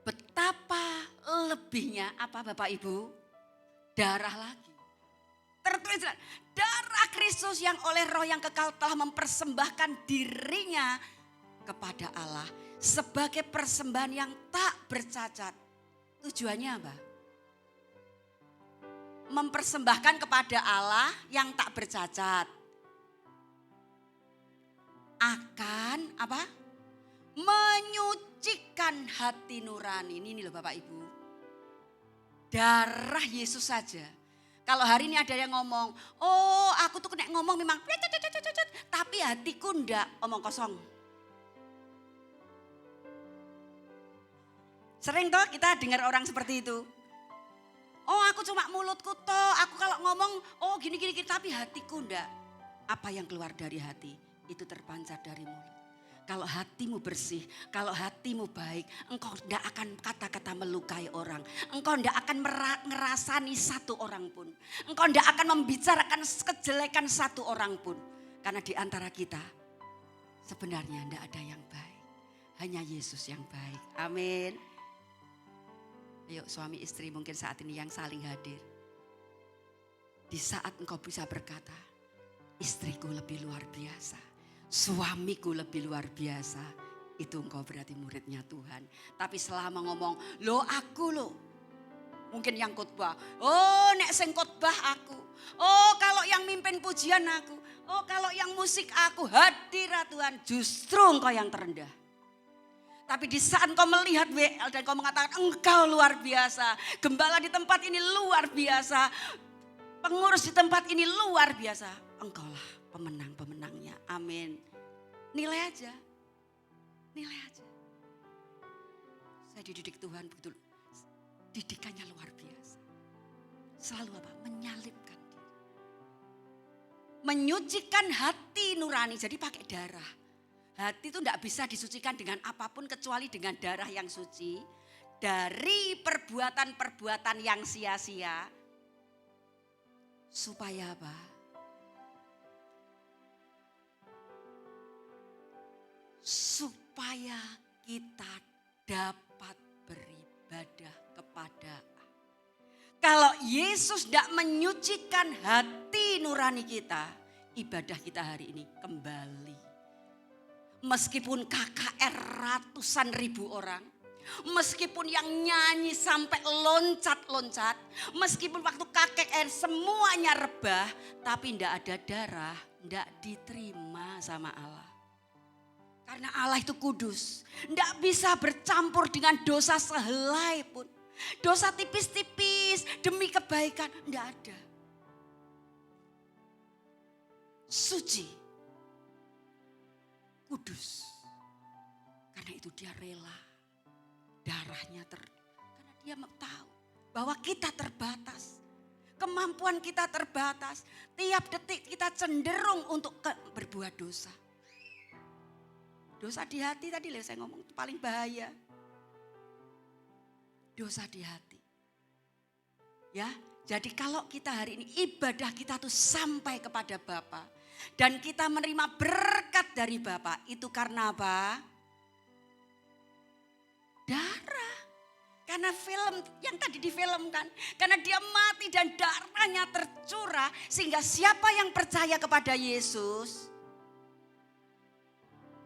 S3: Betapa lebihnya apa Bapak Ibu? Darah lagi. Tertulis darah Kristus yang oleh Roh yang kekal telah mempersembahkan dirinya kepada Allah sebagai persembahan yang tak bercacat. Tujuannya apa? Mempersembahkan kepada Allah yang tak bercacat. Akan apa? Menyucikan hati nurani. Ini loh Bapak Ibu. Darah Yesus saja. Kalau hari ini ada yang ngomong, oh aku tuh kena ngomong memang, tapi hatiku enggak, omong kosong. Sering toh kita dengar orang seperti itu. Oh aku cuma mulutku toh, aku kalau ngomong, oh gini, tapi hatiku enggak. Apa yang keluar dari hati, itu terpancar dari mulut. Kalau hatimu bersih, kalau hatimu baik, engkau tidak akan kata-kata melukai orang. Engkau tidak akan ngerasani satu orang pun. Engkau tidak akan membicarakan kejelekan satu orang pun. Karena di antara kita sebenarnya tidak ada yang baik. Hanya Yesus yang baik. Amin. Ayo suami istri mungkin saat ini yang saling hadir. Di saat engkau bisa berkata, istriku lebih luar biasa. Suamiku lebih luar biasa, itu engkau berarti muridnya Tuhan. Tapi selama ngomong, lo aku lo. Mungkin yang khotbah, oh nek sing khotbah aku. Oh kalau yang mimpin pujian aku. Oh kalau yang musik aku, hadirat Tuhan, justru engkau yang terendah. Tapi di saat engkau melihat WL dan engkau mengatakan engkau luar biasa. Gembala di tempat ini luar biasa. Pengurus di tempat ini luar biasa. Engkaulah pemenang-pemenangnya. Amin. Nilai aja. Saya dididik Tuhan begitu. Didikannya luar biasa. Selalu apa? Menyalibkan diri. Menyucikan hati nurani. Jadi pakai darah. Hati itu tidak bisa disucikan dengan apapun kecuali dengan darah yang suci. Dari perbuatan-perbuatan yang sia-sia. Supaya apa? Supaya kita dapat beribadah kepada Allah. Kalau Yesus tidak menyucikan hati nurani kita, ibadah kita hari ini kembali. Meskipun KKR ratusan ribu orang, meskipun yang nyanyi sampai loncat-loncat, meskipun waktu KKR semuanya rebah, tapi tidak ada darah, tidak diterima sama Allah. Karena Allah itu kudus. Tidak bisa bercampur dengan dosa sehelai pun. Dosa tipis-tipis demi kebaikan. Tidak ada. Suci. Kudus. Karena itu dia rela. Darahnya karena dia tahu bahwa kita terbatas. Kemampuan kita terbatas. Tiap detik kita cenderung untuk berbuat dosa. Dosa di hati tadi saya ngomong itu paling bahaya. dosa di hati. Ya, jadi kalau kita hari ini ibadah kita tuh sampai kepada Bapa dan kita menerima berkat dari Bapa, itu karena apa? Darah. Karena film yang tadi difilmkan, karena dia mati dan darahnya tercurah sehingga siapa yang percaya kepada Yesus,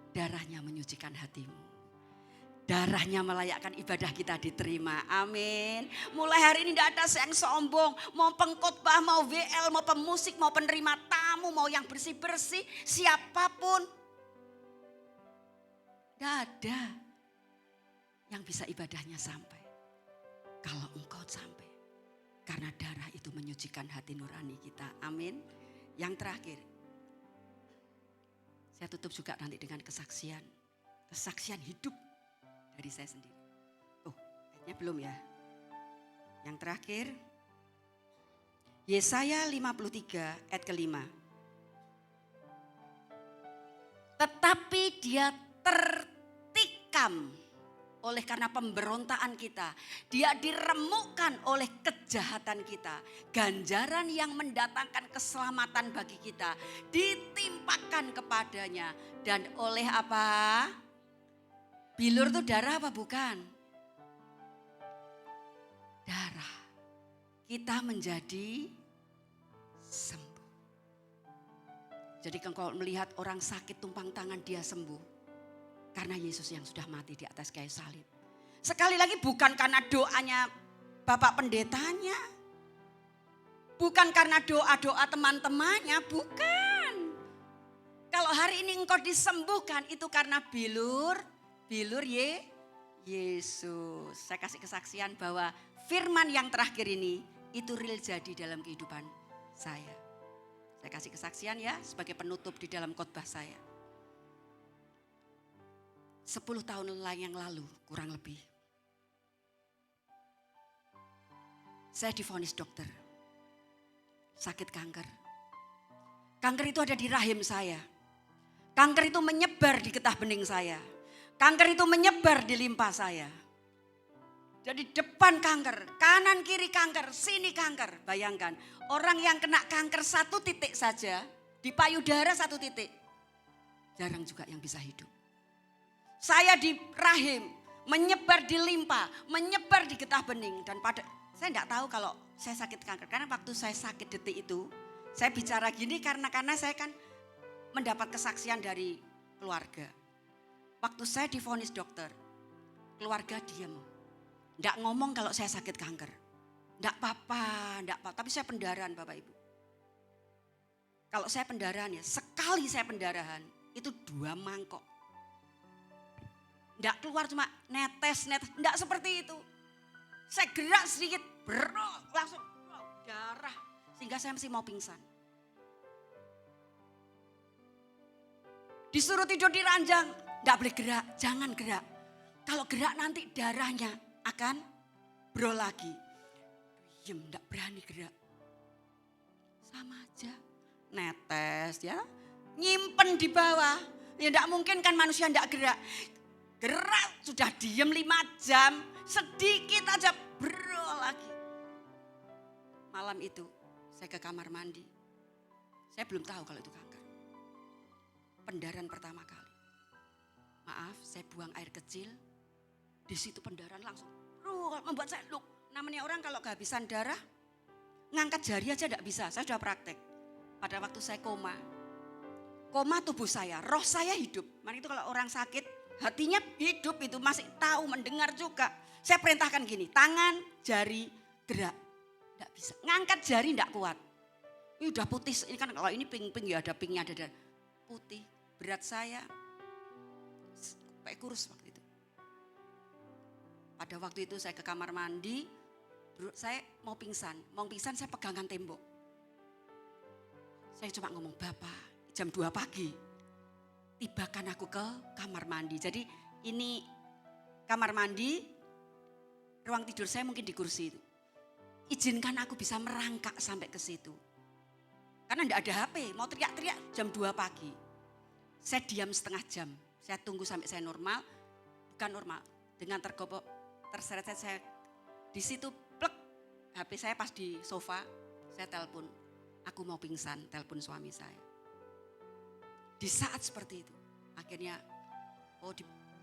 S3: darahnya menyucikan hatimu. Darahnya melayakkan ibadah kita diterima. Amin. Mulai hari ini tidak ada yang sombong. Mau pengkhotbah, mau WL, mau pemusik, mau penerima tamu, mau yang bersih-bersih. Siapapun. Tidak ada yang bisa ibadahnya sampai. Kalau engkau sampai. Karena darah itu menyucikan hati nurani kita. Amin. Yang terakhir. Saya tutup juga nanti dengan kesaksian. Kesaksian hidup. Dari saya sendiri. Oh, ayatnya belum ya. Yang terakhir. Yesaya 53 ayat ke-5. Tetapi dia tertikam oleh karena pemberontaan kita. Dia diremukkan oleh kejahatan kita. Ganjaran yang mendatangkan keselamatan bagi kita ditimpakan kepadanya. Dan oleh apa? Bilur itu darah apa bukan? Darah. Kita menjadi sembuh. Jadi kalau melihat orang sakit tumpang tangan dia sembuh. Karena Yesus yang sudah mati di atas kayu salib. Sekali lagi bukan karena doanya Bapak Pendetanya. Bukan karena doa-doa teman-temannya, bukan. Kalau hari ini engkau disembuhkan itu karena bilur Yesus. Saya kasih kesaksian bahwa firman yang terakhir ini itu real jadi dalam kehidupan saya. Saya kasih kesaksian ya sebagai penutup di dalam khotbah saya. 10 tahun yang lalu kurang lebih. Saya divonis dokter. Sakit kanker. Kanker itu ada di rahim saya. Kanker itu menyebar di getah bening saya. Kanker itu menyebar di limpa saya. Jadi depan kanker, kanan kiri kanker, sini kanker. Bayangkan orang yang kena kanker 1 titik saja, di payudara 1 titik. Jarang juga yang bisa hidup. Saya di rahim, menyebar di limpa, menyebar di getah bening. Dan saya tidak tahu kalau saya sakit kanker. Karena waktu saya sakit detik itu, saya bicara gini karena saya kan mendapat kesaksian dari keluarga. Waktu saya divonis dokter, keluarga diam. Enggak ngomong kalau saya sakit kanker. Enggak apa-apa, tapi saya pendarahan Bapak Ibu. Kalau saya pendarahan ya, sekali saya pendarahan, itu 2 mangkok. Enggak keluar cuma netes, enggak seperti itu. Saya gerak sedikit, langsung darah. Sehingga saya mesti mau pingsan. Disuruh tidur di ranjang, enggak boleh gerak, jangan gerak. Kalau gerak nanti darahnya akan bro lagi. Diem, enggak berani gerak. Sama aja, netes ya, nyimpen di bawah. Ya enggak mungkin kan manusia enggak gerak. Gerak sudah diem 5 jam, sedikit aja bro lagi. Malam itu saya ke kamar mandi. Saya belum tahu kalau itu kanker. Pendarahan pertama kali. Maaf, saya buang air kecil. Di situ pendarahan langsung membuat saya namanya orang kalau kehabisan darah, ngangkat jari aja enggak bisa. Saya sudah praktek. Pada waktu saya koma tubuh saya, roh saya hidup. Makanya itu kalau orang sakit, hatinya hidup itu masih tahu, mendengar juga. Saya perintahkan gini, tangan, jari, gerak. Enggak bisa, ngangkat jari enggak kuat. Ini udah putih, ini kan kalau ini pink-pink ya ada pinknya, ada putih. Berat saya, kayak kurus waktu itu. Pada waktu itu saya ke kamar mandi, saya mau pingsan saya pegangan tembok. Saya cuma ngomong, Bapak jam 2 pagi, tibakan aku ke kamar mandi. Jadi ini kamar mandi, ruang tidur saya mungkin di kursi itu. Izinkan aku bisa merangkak sampai ke situ. Karena enggak ada HP, mau teriak-teriak jam 2 pagi. Saya diam setengah jam, saya tunggu sampai saya normal, bukan normal, dengan terseret saya Di situ plek, HP saya pas di sofa, saya telepon. Aku mau pingsan, telepon suami saya. Di saat seperti itu, akhirnya,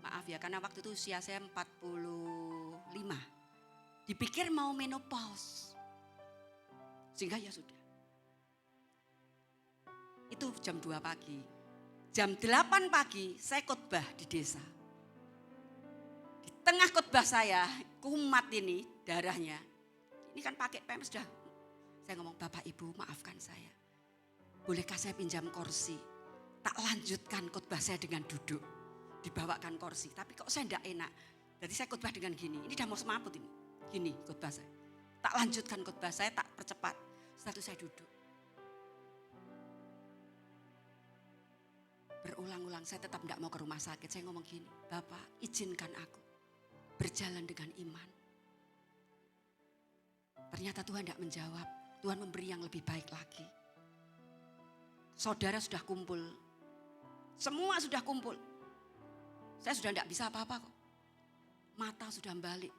S3: maaf ya, karena waktu itu usia saya 45. Dipikir mau menopause. Sehingga ya sudah. Itu jam 2 pagi. Jam 8 pagi saya khotbah di desa. Di tengah khotbah saya, kumat ini darahnya. Ini kan pakai PMS sudah. Saya ngomong, Bapak Ibu maafkan saya. Bolehkah saya pinjam kursi? Tak lanjutkan khotbah saya dengan duduk. Dibawakan kursi. Tapi kok saya enggak enak. Jadi saya khotbah dengan gini. Ini udah mau semaput ini. Gini khotbah saya. Tak lanjutkan khotbah saya, tak percepat. Setelah itu saya duduk. Berulang-ulang saya tetap enggak mau ke rumah sakit. Saya ngomong gini, Bapak izinkan aku berjalan dengan iman. Ternyata Tuhan enggak menjawab. Tuhan memberi yang lebih baik lagi. Saudara sudah kumpul. Semua sudah kumpul. Saya sudah enggak bisa apa-apa kok. Mata sudah balik.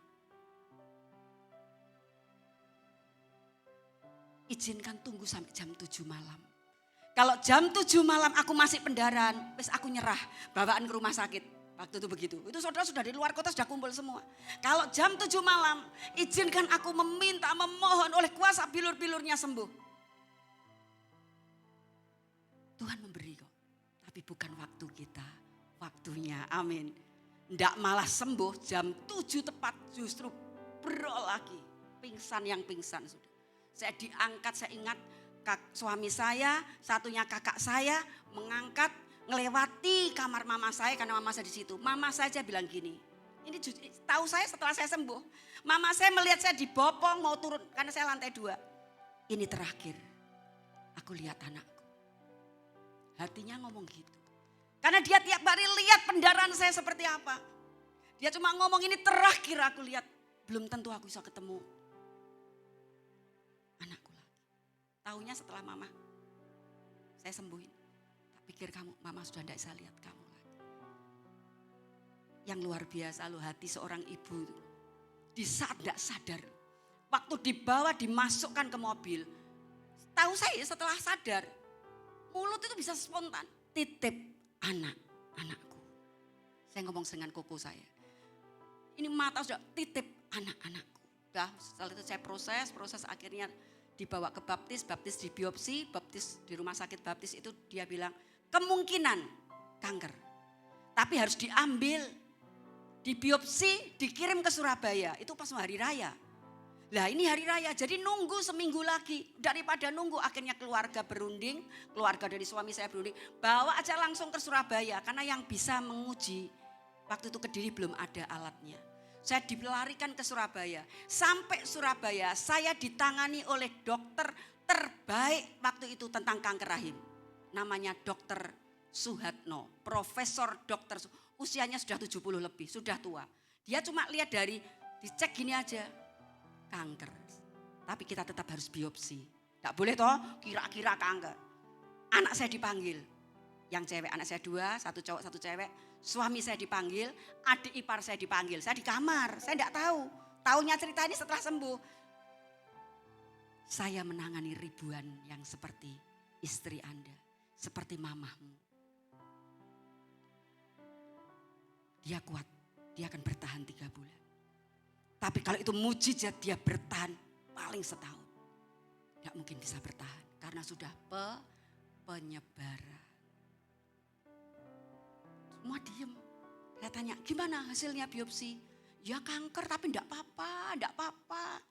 S3: Izinkan tunggu sampai jam 7 malam. Kalau jam 7 malam aku masih pendarahan, wes aku nyerah, bawaan ke rumah sakit. Waktu itu begitu. Itu saudara sudah di luar kota, sudah kumpul semua. Kalau jam 7 malam, izinkan aku meminta, memohon oleh kuasa bilur-bilurnya sembuh. Tuhan memberi kok. Tapi bukan waktu kita, waktunya. Amin. Nggak malah sembuh jam 7 tepat, justru berol lagi. Pingsan yang pingsan sudah. Saya diangkat, saya ingat suami saya, satunya kakak saya mengangkat, ngelewati kamar mama saya karena mama saya di situ. Mama saya bilang gini, ini tahu saya setelah saya sembuh. Mama saya melihat saya dibopong mau turun karena saya lantai 2. Ini terakhir aku lihat anakku. Hatinya ngomong gitu. Karena dia tiap hari lihat pendarahan saya seperti apa. Dia cuma ngomong ini terakhir aku lihat. Belum tentu aku bisa ketemu anakku lagi. Taunya setelah mama saya sembuhin. Pikir mama sudah tidak bisa lihat kamu lagi. Yang luar biasa loh hati seorang ibu. Di saat tidak sadar. Waktu dibawa dimasukkan ke mobil. Tahu saya setelah sadar. Mulut itu bisa spontan. Titip anakku. Saya ngomong dengan koko saya. Ini mata sudah titip anak-anakku. Udah setelah itu saya proses akhirnya dibawa ke baptis di biopsi, baptis di rumah sakit baptis itu dia bilang kemungkinan kanker. Tapi harus diambil, dibiopsi, dikirim ke Surabaya. Itu pas hari raya. Lah ini hari raya, jadi nunggu seminggu lagi. Daripada nunggu akhirnya keluarga berunding, keluarga dari suami saya berunding. Bawa aja langsung ke Surabaya karena yang bisa menguji. Waktu itu Kediri belum ada alatnya. Saya dilarikan ke Surabaya. Sampai Surabaya saya ditangani oleh dokter terbaik waktu itu tentang kanker rahim. Namanya Dokter Suhatno, Profesor Dokter, usianya sudah 70 lebih, sudah tua. Dia cuma lihat dari, dicek gini aja, kanker. Tapi kita tetap harus biopsi. Tidak boleh toh kira-kira kanker. Anak saya dipanggil, yang cewek, anak saya 2, 1 cowok 1 cewek. Suami saya dipanggil, adik ipar saya dipanggil. Saya di kamar, saya tidak tahu. Taunya cerita ini setelah sembuh. Saya menangani ribuan yang seperti istri Anda. Seperti mamahmu. Dia kuat, dia akan bertahan 3 bulan. Tapi kalau itu mujizat dia bertahan paling setahun. Tidak mungkin bisa bertahan karena sudah penyebaran. Semua diem. Saya tanya, gimana hasilnya biopsi? Ya kanker tapi tidak apa-apa.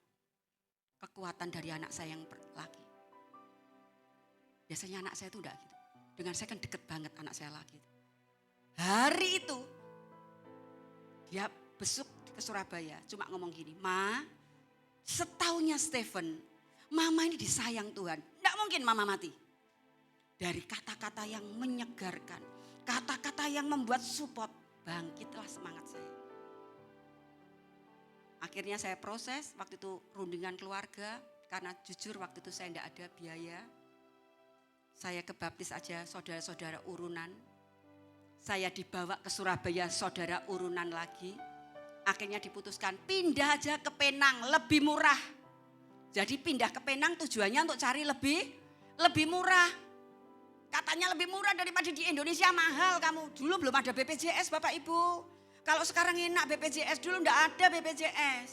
S3: Kekuatan dari anak saya yang laki. Biasanya anak saya itu enggak gitu. Dengan saya kan deket banget anak saya laki. Hari itu dia besuk ke Surabaya. Cuma ngomong gini, Ma, setaunya Stephen, Mama ini disayang Tuhan. Enggak mungkin Mama mati. Dari kata-kata yang menyegarkan. Kata-kata yang membuat support. Bangkitlah semangat saya. Akhirnya saya proses, waktu itu rundingan keluarga. Karena jujur waktu itu saya enggak ada biaya. Saya kebaptis aja saudara-saudara urunan. Saya dibawa ke Surabaya saudara urunan lagi. Akhirnya diputuskan pindah aja ke Penang, lebih murah. Jadi pindah ke Penang tujuannya untuk cari lebih murah. Katanya lebih murah daripada di Indonesia, mahal kamu. Dulu belum ada BPJS Bapak Ibu. Kalau sekarang enak BPJS, dulu enggak ada BPJS.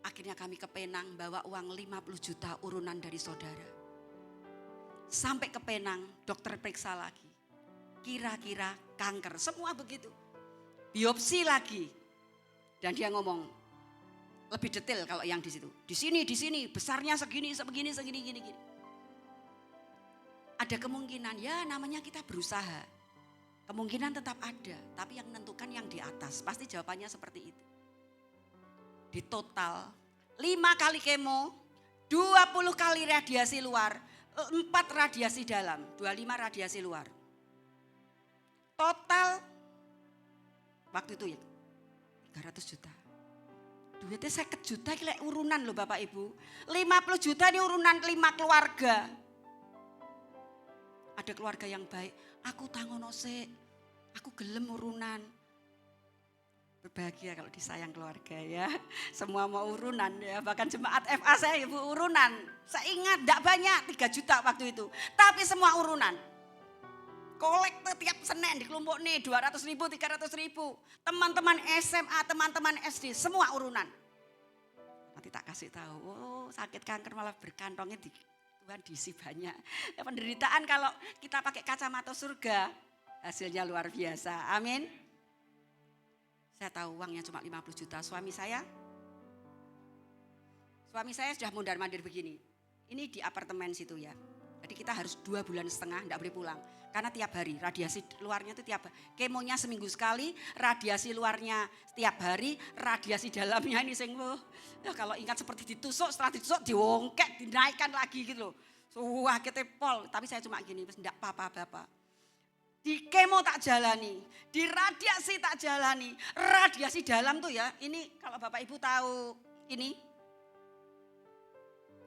S3: Akhirnya kami ke Penang bawa uang 50 juta urunan dari saudara. Sampai ke Penang, dokter periksa lagi. Kira-kira kanker, semua begitu. Biopsi lagi. Dan dia ngomong lebih detail kalau yang di situ. Di sini, besarnya segini. Ada kemungkinan, ya namanya kita berusaha. Kemungkinan tetap ada, tapi yang menentukan yang di atas. Pasti jawabannya seperti itu. Di total 5 kali kemo, 20 kali radiasi luar, 4 radiasi dalam, 25 radiasi luar. Total waktu itu ya 300 juta. Duitnya 50 juta ini urunan loh Bapak Ibu. 50 juta ini urunan 5 keluarga. Ada keluarga yang baik, aku tangono sik, aku gelem urunan. Berbahagia kalau disayang keluarga ya. Semua mau urunan ya. Bahkan jemaat FA saya ibu urunan. Saya ingat tidak banyak 3 juta waktu itu. Tapi semua urunan. Kolek tiap Senin di kelompok nih 200 ribu, 300 ribu. Teman-teman SMA, teman-teman SD semua urunan. Nanti tak kasih tahu. Oh sakit kanker malah berkantongnya di Tuhan diisi banyak. Ya, penderitaan kalau kita pakai kacamata surga hasilnya luar biasa. Amin. Saya tahu uangnya cuma 50 juta. Suami saya sudah mondar-mandir begini. Ini di apartemen situ ya. Jadi kita harus 2,5 bulan tidak boleh pulang. Karena tiap hari radiasi luarnya itu tiap hari. Kemonya seminggu sekali, radiasi luarnya setiap hari, radiasi dalamnya ini ya kalau ingat seperti ditusuk, setelah ditusuk diwongkek, dinaikkan lagi gitu loh. Wah kita pol, tapi saya cuma gini, tidak apa-apa Bapak. Di kemo tak jalani, di radiasi tak jalani. Radiasi dalam tuh ya, ini kalau Bapak Ibu tahu ini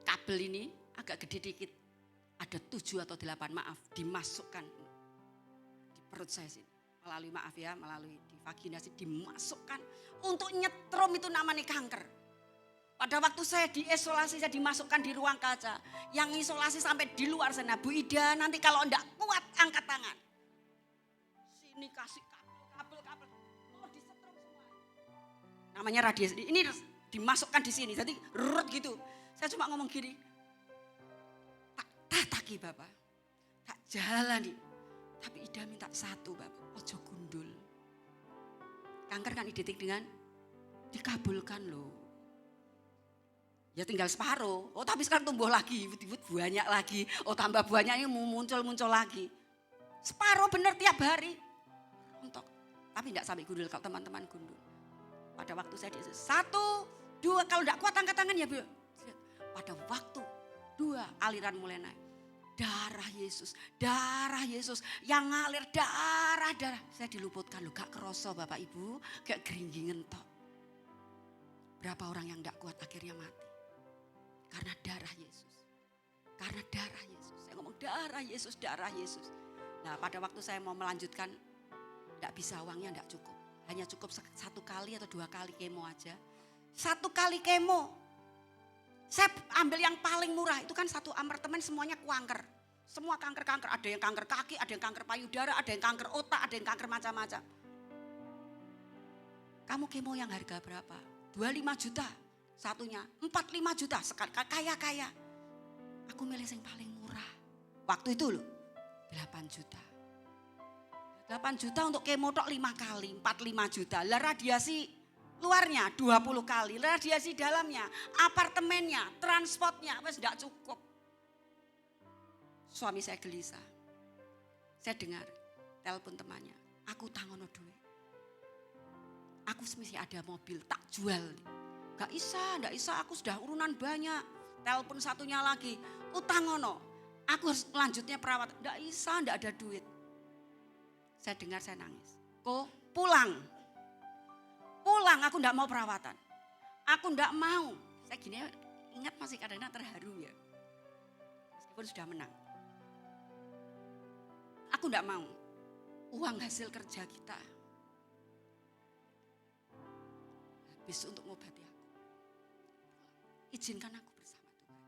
S3: kabel ini agak gede dikit. Ada 7 atau 8 maaf dimasukkan di perut saya sini. Melalui maaf ya, melalui di vaginasi dimasukkan untuk nyetrum itu namanya kanker. Pada waktu saya diisolasi, saya dimasukkan di ruang kaca. Yang isolasi sampai di luar sana, Bu Ida nanti kalau enggak kuat angkat tangan. Sini kasih kabel. Oh disetrum semua. Namanya radiasi, ini dimasukkan di sini, jadi rut gitu. Saya cuma ngomong gini. Taki Bapak, tak jalani. Tapi Ida minta satu Bapak, ojo gundul. Kanker kan identik dengan dikabulkan loh. Ya tinggal separuh, oh tapi sekarang tumbuh lagi, banyak lagi. Oh tambah banyak ini muncul lagi. Separuh bener tiap hari. Untuk, tapi tidak sampai gundul kalau teman-teman gundul. Pada waktu saya 1, 2, kalau tidak kuat angkat tangan ya Bu. Pada waktu 2 aliran mulai naik. Darah Yesus yang ngalir darah. Saya diluputkan loh, gak kerasa Bapak Ibu, kayak geringgingen tok. Berapa orang yang gak kuat akhirnya mati. Karena darah Yesus. Saya ngomong darah Yesus. Nah pada waktu saya mau melanjutkan, gak bisa uangnya gak cukup. Hanya cukup 1 kali atau 2 kali kemo aja. 1 kali kemo. Saya ambil yang paling murah, itu kan satu apartemen semuanya kanker. Semua kanker, ada yang kanker kaki, ada yang kanker payudara, ada yang kanker otak, ada yang kanker macam-macam. Kamu kemo yang harga berapa? 25 juta satunya, 45 juta sekali, kaya. Aku milih yang paling murah. Waktu itu loh, 8 juta. 8 juta untuk kemo tok 5 kali, 45 juta. Lah radiasi luarnya 20 kali, radiasi dalamnya, apartemennya, transportnya, wes enggak cukup. Suami saya gelisah. Saya dengar telepon temannya, aku tangono duit. Aku mesti ada mobil, tak jual. Enggak bisa, aku sudah urunan banyak. Telepon satunya lagi, utangono. Aku harus lanjutnya perawat. Enggak bisa, enggak ada duit. Saya dengar, saya nangis. Kok pulang, aku enggak mau perawatan. Aku enggak mau. Saya gini ingat masih kadang-kadang terharu ya. Meskipun sudah menang. Aku enggak mau. uang hasil kerja kita habis untuk mengobati aku. Izinkan aku bersama Tuhan.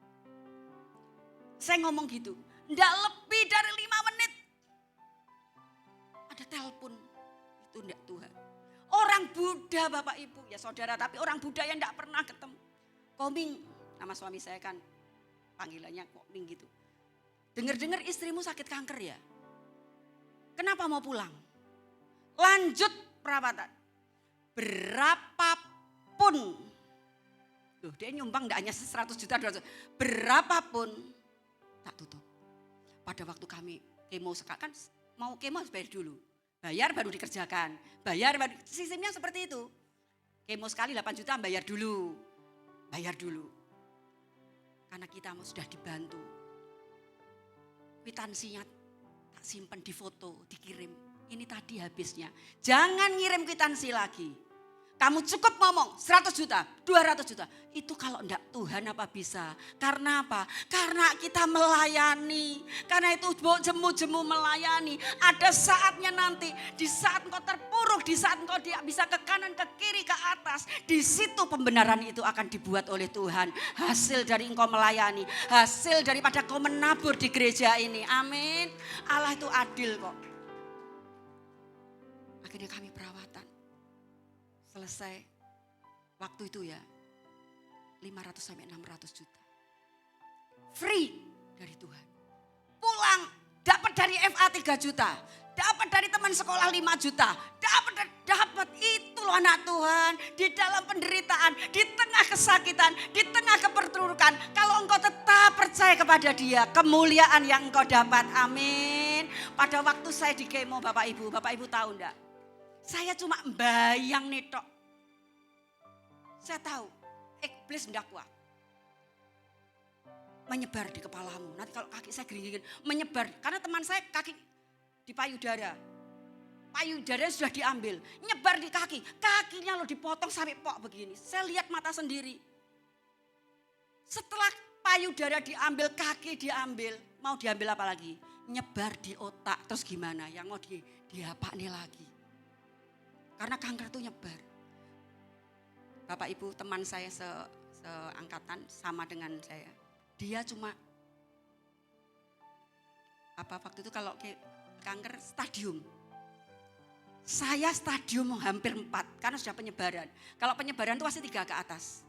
S3: Saya ngomong gitu, enggak lebih dari 5 menit. Ada telepon, itu enggak Tuhan. Orang Buddha Bapak Ibu, ya saudara, tapi orang Buddha yang enggak pernah ketemu. Koming, nama suami saya kan panggilannya Koming gitu. Dengar-dengar istrimu sakit kanker ya. Kenapa mau pulang? Lanjut perawatan. Berapapun. Loh, dia nyumbang enggak hanya 100 juta, 200 juta. Berapapun tak tutup. Pada waktu kami kemo kan mau kemo harus bayar dulu. Bayar baru dikerjakan. Bayar baru, sistemnya seperti itu. Kemo sekali 8 juta bayar dulu. Bayar dulu. Karena kita mau sudah dibantu. Kwitansinya tak simpan di foto, dikirim. Ini tadi habisnya. Jangan ngirim kwitansi lagi. Kamu cukup ngomong 100 juta, 200 juta. Itu kalau enggak Tuhan apa bisa. Karena apa? Karena kita melayani. Karena itu jemu-jemu melayani. Ada saatnya nanti, di saat engkau terpuruk, di saat engkau bisa ke kanan, ke kiri, ke atas. Di situ pembenaran itu akan dibuat oleh Tuhan. Hasil dari engkau melayani. Hasil daripada kau menabur di gereja ini. Amin. Allah itu adil kok. Akhirnya kami perawatan. Selesai waktu itu ya 500 sampai 600 juta. Free dari Tuhan. Pulang dapat dari FA 3 juta. Dapat dari teman sekolah 5 juta. Dapat itu loh anak Tuhan. Di dalam penderitaan, di tengah kesakitan, di tengah keperturukan. Kalau engkau tetap percaya kepada Dia, kemuliaan yang engkau dapat. Amin. Pada waktu saya di kemo Bapak Ibu tahu enggak? Saya cuma bayang nih tok. Saya tahu, iblis ndak kuat. Menyebar di kepalamu. Nanti kalau kaki saya gering-gering, menyebar. Karena teman saya kaki di payudara. Payudara sudah diambil. Nyebar di kaki. Kakinya lo dipotong sampai pok begini. Saya lihat mata sendiri. Setelah payudara diambil, kaki diambil. Mau diambil apa lagi? Nyebar di otak. Terus gimana? Yang mau diapa nih lagi? Karena kanker itu nyebar. Bapak Ibu teman saya seangkatan sama dengan saya. Dia cuma waktu itu kalau kanker stadium. Saya stadium hampir 4 karena sudah penyebaran. Kalau penyebaran itu pasti 3 ke atas.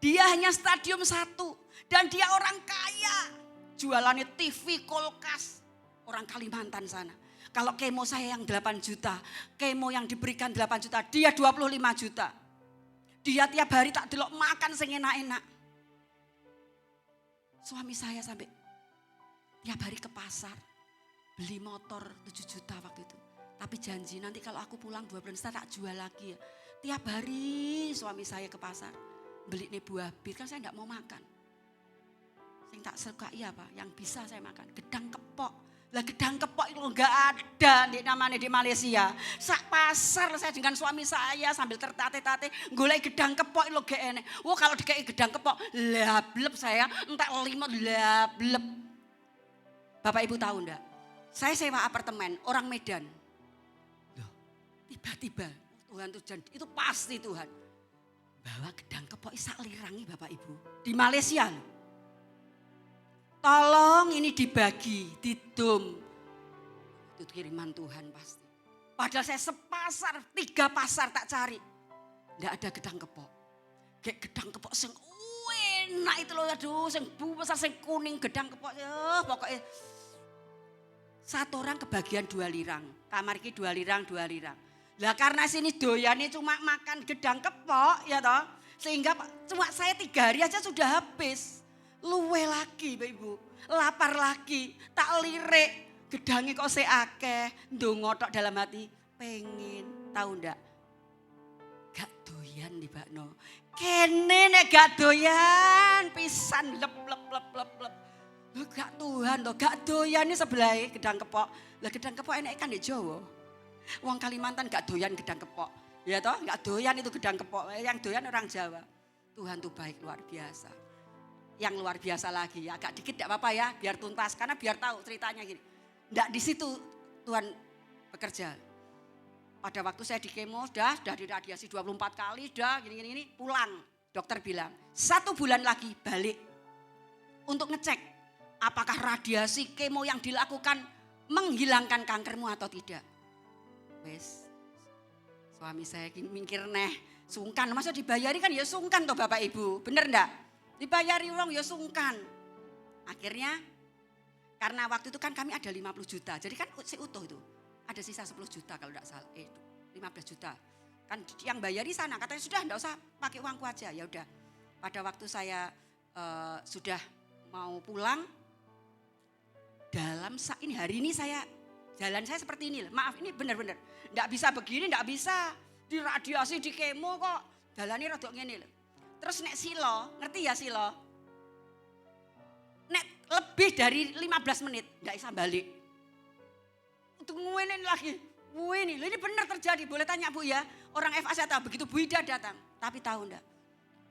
S3: Dia hanya stadium 1 dan dia orang kaya. Jualannya TV, kulkas. Orang Kalimantan sana. Kalau kemo saya yang 8 juta, kemo yang diberikan 8 juta, dia 25 juta. Dia tiap hari tak delok makan sing enak-enak. Suami saya sampai tiap hari ke pasar, beli motor 7 juta waktu itu. Tapi janji nanti kalau aku pulang 2 bulan setelah tak jual lagi ya. Tiap hari suami saya ke pasar, beli nih buah bir, kan saya enggak mau makan. Yang tak suka iya Pak, yang bisa saya makan, gedang kepok. Lah gedang kepok itu enggak ada namanya di Malaysia. Sak pasar saya dengan suami saya sambil tertate-tate golek gedang kepok itu gak enak. Wah kalau dikei gedang kepok lablep saya entek 5 lablep. Bapak Ibu tahu enggak? Saya sewa apartemen orang Medan. Loh, tiba-tiba Tuhan itu pasti Tuhan. Bawa gedang kepok sak lirangi Bapak Ibu di Malaysia loh. Tolong ini dibagi, didom. Itu kiriman Tuhan pasti. Padahal saya sepasar, 3 pasar tak cari. Enggak ada gedang kepok. Kayak gedang kepok sing enak itu loh, aduh, sing besar, sing kuning gedang kepok. Pokoknya satu orang kebagian 2 lirang. Kamar ini 2 lirang, 2 lirang. Lah karena sini doyannya cuma makan gedang kepok ya toh. Sehingga cuma saya 3 hari aja sudah habis. Luwe lagi Bapak Ibu, lapar lagi, tak lirik, gedangi kok seakeh, ndonga tok dalam hati, pengen, tahu ndak? Gak doyan nih Mbak No, kene nek gak doyan, pisan lep. Loh gak Tuhan loh, gak doyan nih sebelah gedang kepok, lah gedang kepok enak kan di Jawa, wong Kalimantan gak doyan gedang kepok, ya toh gak doyan itu gedang kepok, yang doyan orang Jawa. Tuhan tuh baik luar biasa. Yang luar biasa lagi ya, agak dikit tidak apa-apa ya, biar tuntas karena biar tahu ceritanya gini. Enggak di situ Tuhan bekerja. Pada waktu saya di kemo, sudah diradiasi 24 kali, sudah gini, pulang. Dokter bilang, 1 bulan lagi balik untuk ngecek apakah radiasi kemo yang dilakukan menghilangkan kankermu atau tidak. Wes, suami saya mikir sungkan, masa dibayari kan ya sungkan toh Bapak Ibu, bener enggak? Dibayari uang ya sungkan. Akhirnya karena waktu itu kan kami ada 50 juta, jadi kan utuh itu. Ada sisa 10 juta kalau enggak salah, 15 juta. Kan yang bayari sana, katanya sudah enggak usah pakai uangku aja, ya udah. Pada waktu saya sudah mau pulang, hari ini jalan saya seperti ini. Maaf, ini benar-benar enggak bisa begini, enggak bisa diradiasi di kemo kok. Jalannya rada ngene lho. Terus nek silo, ngerti ya silo? Nek lebih dari 15 menit enggak bisa balik. Untuk ngene lagi. Ini benar terjadi. Boleh tanya Bu ya. Orang FA saya tahu begitu Bu Ida datang. Tapi tahu enggak?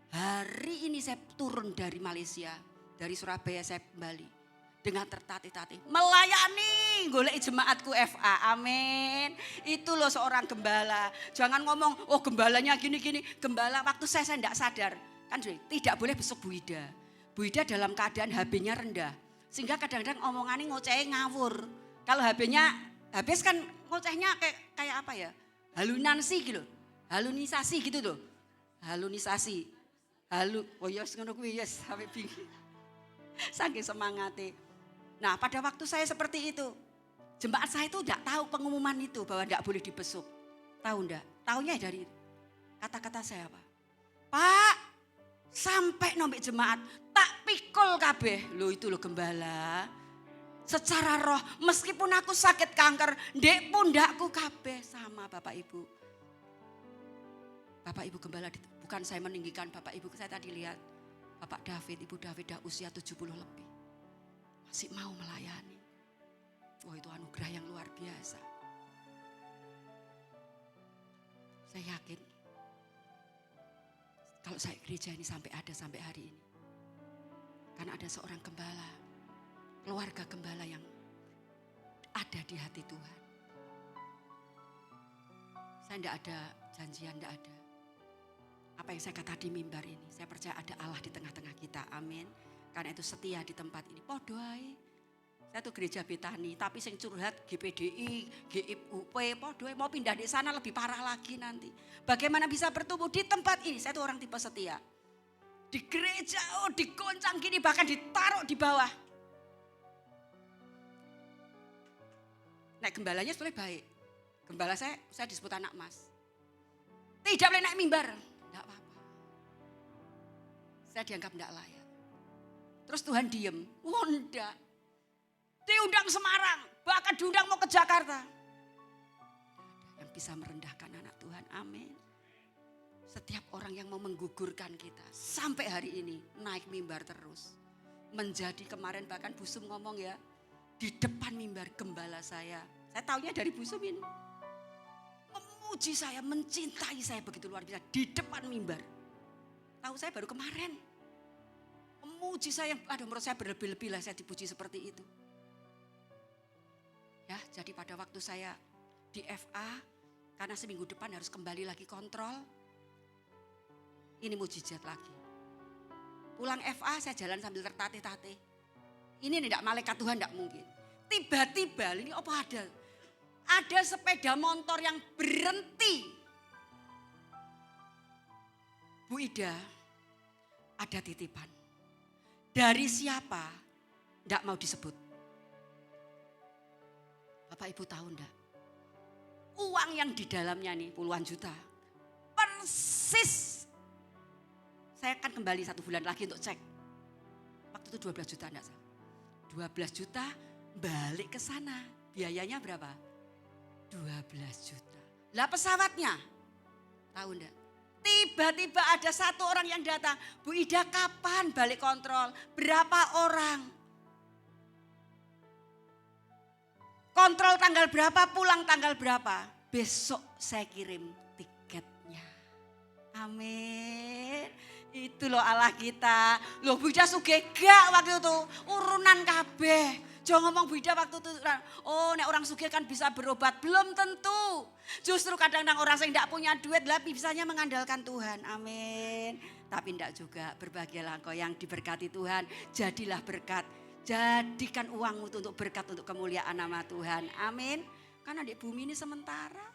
S3: Hari ini saya turun dari Malaysia, dari Surabaya saya kembali dengan tertatih-tatih melayani golek jemaatku FA. Amin. Itu loh seorang gembala. Jangan ngomong oh gembalanya gini-gini. Gembala waktu saya enggak sadar. Kan tidak boleh besok Bu Ida. Bu Ida dalam keadaan HB-nya rendah. Sehingga kadang-kadang omongannya ngoceh ngawur. Kalau HB-nya habis kan ngocehnya kayak apa ya? Halunisasi gitu. Halunisasi gitu loh. Halunisasi. Oh yes ngono kuwi yes sampai bingung. Saking semangatnya. Nah pada waktu saya seperti itu, jemaat saya itu enggak tahu pengumuman itu bahwa enggak boleh dibesuk. Tahu enggak? Taunya dari kata-kata saya apa? Pak, sampai nombek jemaat tak pikul kabeh. Loh itu loh gembala. Secara roh meskipun aku sakit kanker, ndek pundakku kabeh sama Bapak Ibu. Bapak Ibu gembala, bukan saya meninggikan Bapak Ibu, saya tadi lihat Bapak David, Ibu David dah usia 70 lebih. Masih mau melayani. Wah itu anugerah yang luar biasa. Saya yakin kalau saya gereja ini sampai hari ini. Karena ada seorang gembala, keluarga gembala yang ada di hati Tuhan. Saya tidak ada janjian, tidak ada. Apa yang saya kata di mimbar ini, saya percaya ada Allah di tengah-tengah kita, amin. Karena itu setia di tempat ini, podo ae. Saya tuh gereja Betani, tapi sing curhat GPDI, GIUP, podo ae. Mau pindah di sana lebih parah lagi nanti. Bagaimana bisa bertumbuh di tempat ini, saya tuh orang tipe setia. Di gereja, digoncang gini, bahkan ditaruh di bawah. Naik gembalanya sebetulnya baik. Gembala saya disebut anak emas. Tidak boleh naik mimbar. Tidak apa-apa. Saya dianggap tidak layak. Terus Tuhan diem. Enggak. Diundang Semarang. Bahkan diundang mau ke Jakarta. Tidak ada yang bisa merendahkan anak Tuhan. Amin. Setiap orang yang mau menggugurkan kita. Sampai hari ini naik mimbar terus. Menjadi kemarin bahkan Bu Sum ngomong ya. Di depan mimbar gembala saya. Saya taunya dari Bu Sum ini. Memuji saya, mencintai saya begitu luar biasa di depan mimbar. Tahu saya baru kemarin. Memuji saya, menurut saya berlebih-lebih lah saya dipuji seperti itu. Ya, jadi pada waktu saya di FA, karena seminggu depan harus kembali lagi kontrol. Ini mujizat lagi. Pulang FA saya jalan sambil tertatih-tatih. Ini tidak malaikat Tuhan, tidak mungkin. Tiba-tiba, ini apa ada? Ada sepeda motor yang berhenti. Bu Ida, ada titipan. Dari siapa? Tidak mau disebut. Bapak Ibu tahu enggak? Uang yang di dalamnya nih puluhan juta. Persis. Saya akan kembali 1 bulan lagi untuk cek. Waktu itu 12 juta enggak salah. 12 juta balik ke sana. Biayanya berapa? 12 juta. Lah pesawatnya? Tahu enggak? Tiba-tiba ada satu orang yang datang. Bu Ida kapan balik kontrol? Berapa orang? Kontrol tanggal berapa, pulang tanggal berapa? Besok saya kirim tiketnya. Amin. Itu loh Allah kita. Loh Bu Ida sugih gak waktu itu. Urunan kabeh. Jangan ngomong beda waktu itu. Oh, nek orang sugih kan bisa berobat. Belum tentu. Justru kadang-kadang orang yang tidak punya duit lah bisanya mengandalkan Tuhan. Amin. Tapi tidak juga. Berbahagialah engkau yang diberkati Tuhan. Jadilah berkat. Jadikan uangmu untuk berkat untuk kemuliaan nama Tuhan. Amin. Karena di bumi ini sementara.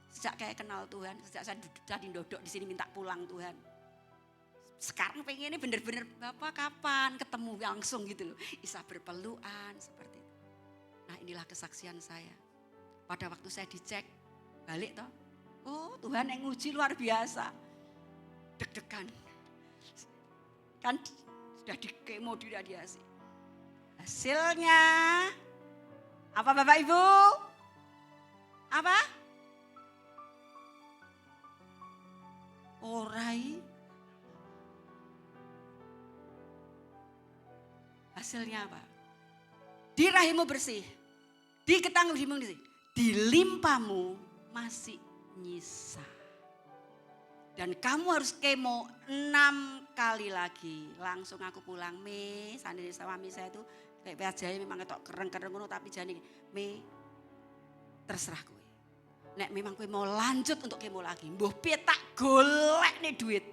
S3: Sejak kayak kenal Tuhan. Sejak saya tadi dodok di sini minta pulang Tuhan. Sekarang pengen ini bener-bener Bapak kapan ketemu langsung gitu loh. Bisa berpelukan seperti itu. Nah inilah kesaksian saya. Pada waktu saya dicek balik toh. Oh Tuhan yang nguji luar biasa. Deg-degan. Kan sudah di kemo di radiasi. Hasilnya apa Bapak Ibu? Apa? Orai. Hasilnya apa? Di rahimmu bersih, di ketangguhmu bersih, di limpamu masih nyisa. Dan kamu harus kemo 6 kali lagi. Langsung aku pulang. Me, sandiri suami saya itu kayak pajaya memang ketok kereng-kereng ngono tapi jane me terserah kowe. Nek memang kowe mau lanjut untuk kemo lagi, mbuh piye tak golek nih duit.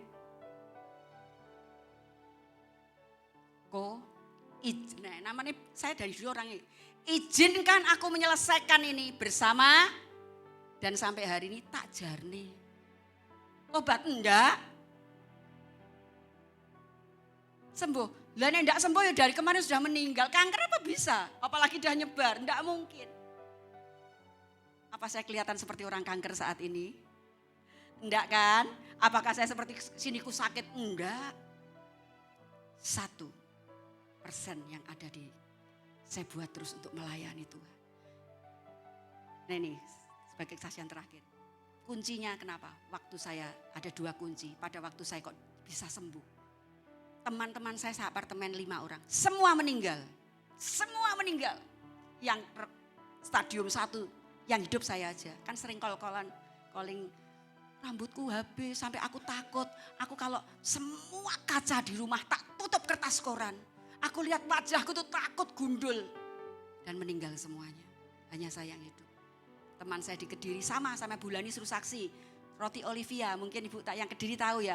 S3: Nah, namanya saya dari dulu orang ini. Izinkan aku menyelesaikan ini bersama dan sampai hari ini tak jarni. Obat enggak? Sembuh. Lah nek enggak sembuh ya dari kemarin sudah meninggal. Kanker apa bisa? Apalagi sudah nyebar, enggak mungkin. Apa saya kelihatan seperti orang kanker saat ini? Enggak kan? Apakah saya seperti siniku sakit? Enggak. 1% yang ada di saya buat terus untuk melayani Tuhan. Nah ini sebagai kesaksian terakhir. Kuncinya kenapa? Waktu saya ada 2 kunci. Pada waktu saya kok bisa sembuh. Teman-teman saya seapartemen 5 orang. Semua meninggal. Semua meninggal. Yang stadium 1. Yang hidup saya aja. Kan sering calling rambutku habis sampai aku takut. Aku kalau semua kaca di rumah tak tutup kertas koran. Aku lihat wajahku tuh takut gundul. Dan meninggal semuanya. Hanya saya yang hidup. Teman saya di Kediri sama Bulani suruh saksi. Roti Olivia mungkin Ibu yang Kediri tahu ya.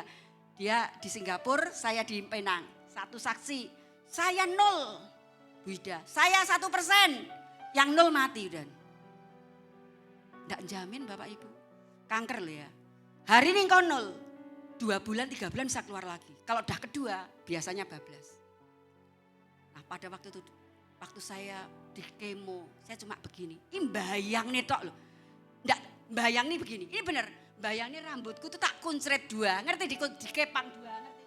S3: Dia di Singapura, saya di Penang. 1 saksi. Saya 0. Bu Ida, saya 1%. Yang 0 mati udah. Enggak jamin Bapak Ibu. Kanker loh ya. Hari ini kau 0. 2 bulan, 3 bulan bisa keluar lagi. Kalau udah kedua biasanya bablas. Nah pada waktu itu, waktu saya di kemo, saya cuma begini. Ini bayang nih tok loh. Enggak, bayang nih begini. Ini benar, bayang nih rambutku tuh tak kuncret 2. Ngerti dikepang 2, ngerti.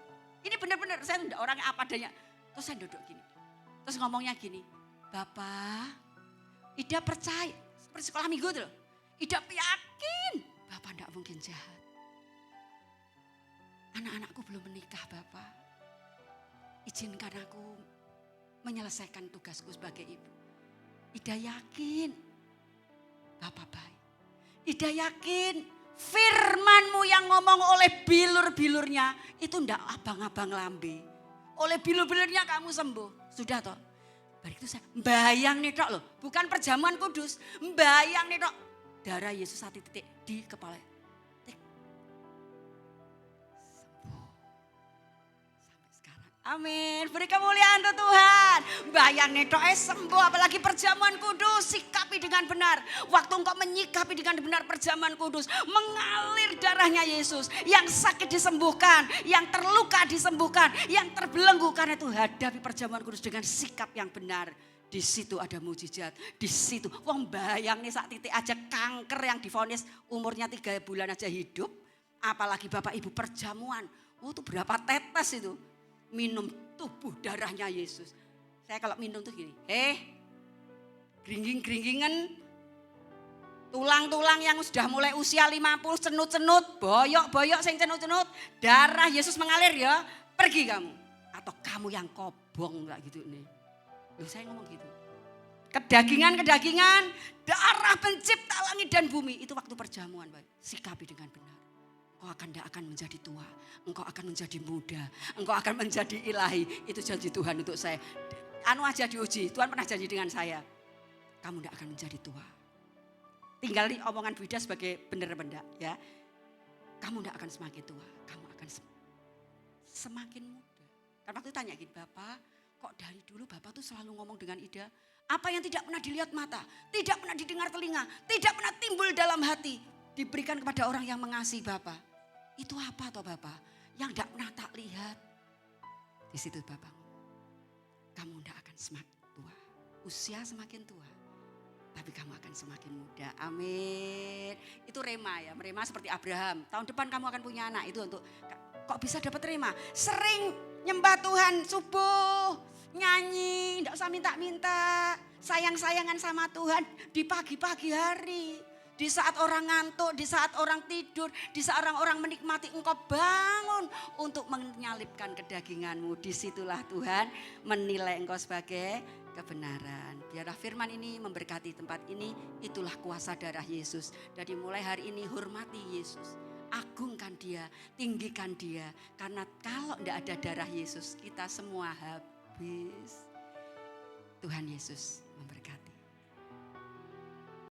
S3: Ini benar-benar, saya enggak orangnya apa adanya. Terus saya duduk gini. Terus ngomongnya gini, Bapak, Ida percaya, seperti sekolah minggu tuh loh. Ida yakin, Bapak enggak mungkin jahat. Anak-anakku belum menikah Bapak. Izinkan aku menyelesaikan tugasku sebagai ibu. Ida yakin Bapak baik. Ida yakin firman-Mu yang ngomong oleh bilur-bilurnya itu ndak abang-abang lambe. Oleh bilur-bilurnya kamu sembuh. Sudah toh? Baru itu saya bayang nih tok loh. Bukan perjamuan kudus. Bayang nih tok. Darah Yesus 1 titik di kepala. Amin. Beri kemuliaan untuk Tuhan. Bayang netok sembuh apalagi perjamuan kudus. Sikapi dengan benar. Waktu engkau menyikapi dengan benar perjamuan kudus. Mengalir darahnya Yesus. Yang sakit disembuhkan. Yang terluka disembuhkan. Yang terbelenggu karena itu hadapi perjamuan kudus dengan sikap yang benar. Di situ ada mujizat. Di situ. Wong bayang nih saat titik aja kanker yang divonis umurnya 3 bulan aja hidup. Apalagi Bapak Ibu perjamuan. Oh itu berapa tetes itu. Minum tubuh darahnya Yesus. Saya kalau minum tuh gini. Geringging-geringingan. Tulang-tulang yang sudah mulai usia 50 cenut-cenut. Boyok-boyok sing cenut-cenut. Darah Yesus mengalir ya. Pergi kamu. Atau kamu yang kobong kayak gitu nih. Loh saya ngomong gitu. Kedagingan-kedagingan. Darah pencipta langit dan bumi. Itu waktu perjamuan. Sikapi dengan benar. Engkau akan menjadi tua, engkau akan menjadi muda, engkau akan menjadi ilahi. Itu janji Tuhan untuk saya. anu aja diuji. Tuhan pernah janji dengan saya, kamu tidak akan menjadi tua. Tinggal di omongan Bu Ida sebagai benar benda ya. Kamu tidak akan semakin tua, kamu akan semakin muda. Kan waktu tanya gini, Bapak, kok dari dulu Bapak tuh selalu ngomong dengan Ida, apa yang tidak pernah dilihat mata, tidak pernah didengar telinga, tidak pernah timbul dalam hati, diberikan kepada orang yang mengasihi Bapak. Itu apa toh Bapak? Yang tidak pernah tak lihat. Di situ Bapak, kamu tidak akan semakin tua. Usia semakin tua, tapi kamu akan semakin muda. Amin. Itu rema ya, rema seperti Abraham. Tahun depan kamu akan punya anak. Itu untuk, kok bisa dapat rema? Sering nyembah Tuhan, subuh, nyanyi, tidak usah minta-minta. Sayang-sayangan sama Tuhan di pagi-pagi hari. Di saat orang ngantuk, di saat orang tidur, di saat orang menikmati, engkau bangun untuk menyalipkan kedaginganmu. Disitulah Tuhan menilai engkau sebagai kebenaran. Biarlah firman ini memberkati tempat ini. Itulah kuasa darah Yesus. Dari mulai hari ini hormati Yesus. Agungkan dia, tinggikan dia. Karena kalau tidak ada darah Yesus, kita semua habis. Tuhan Yesus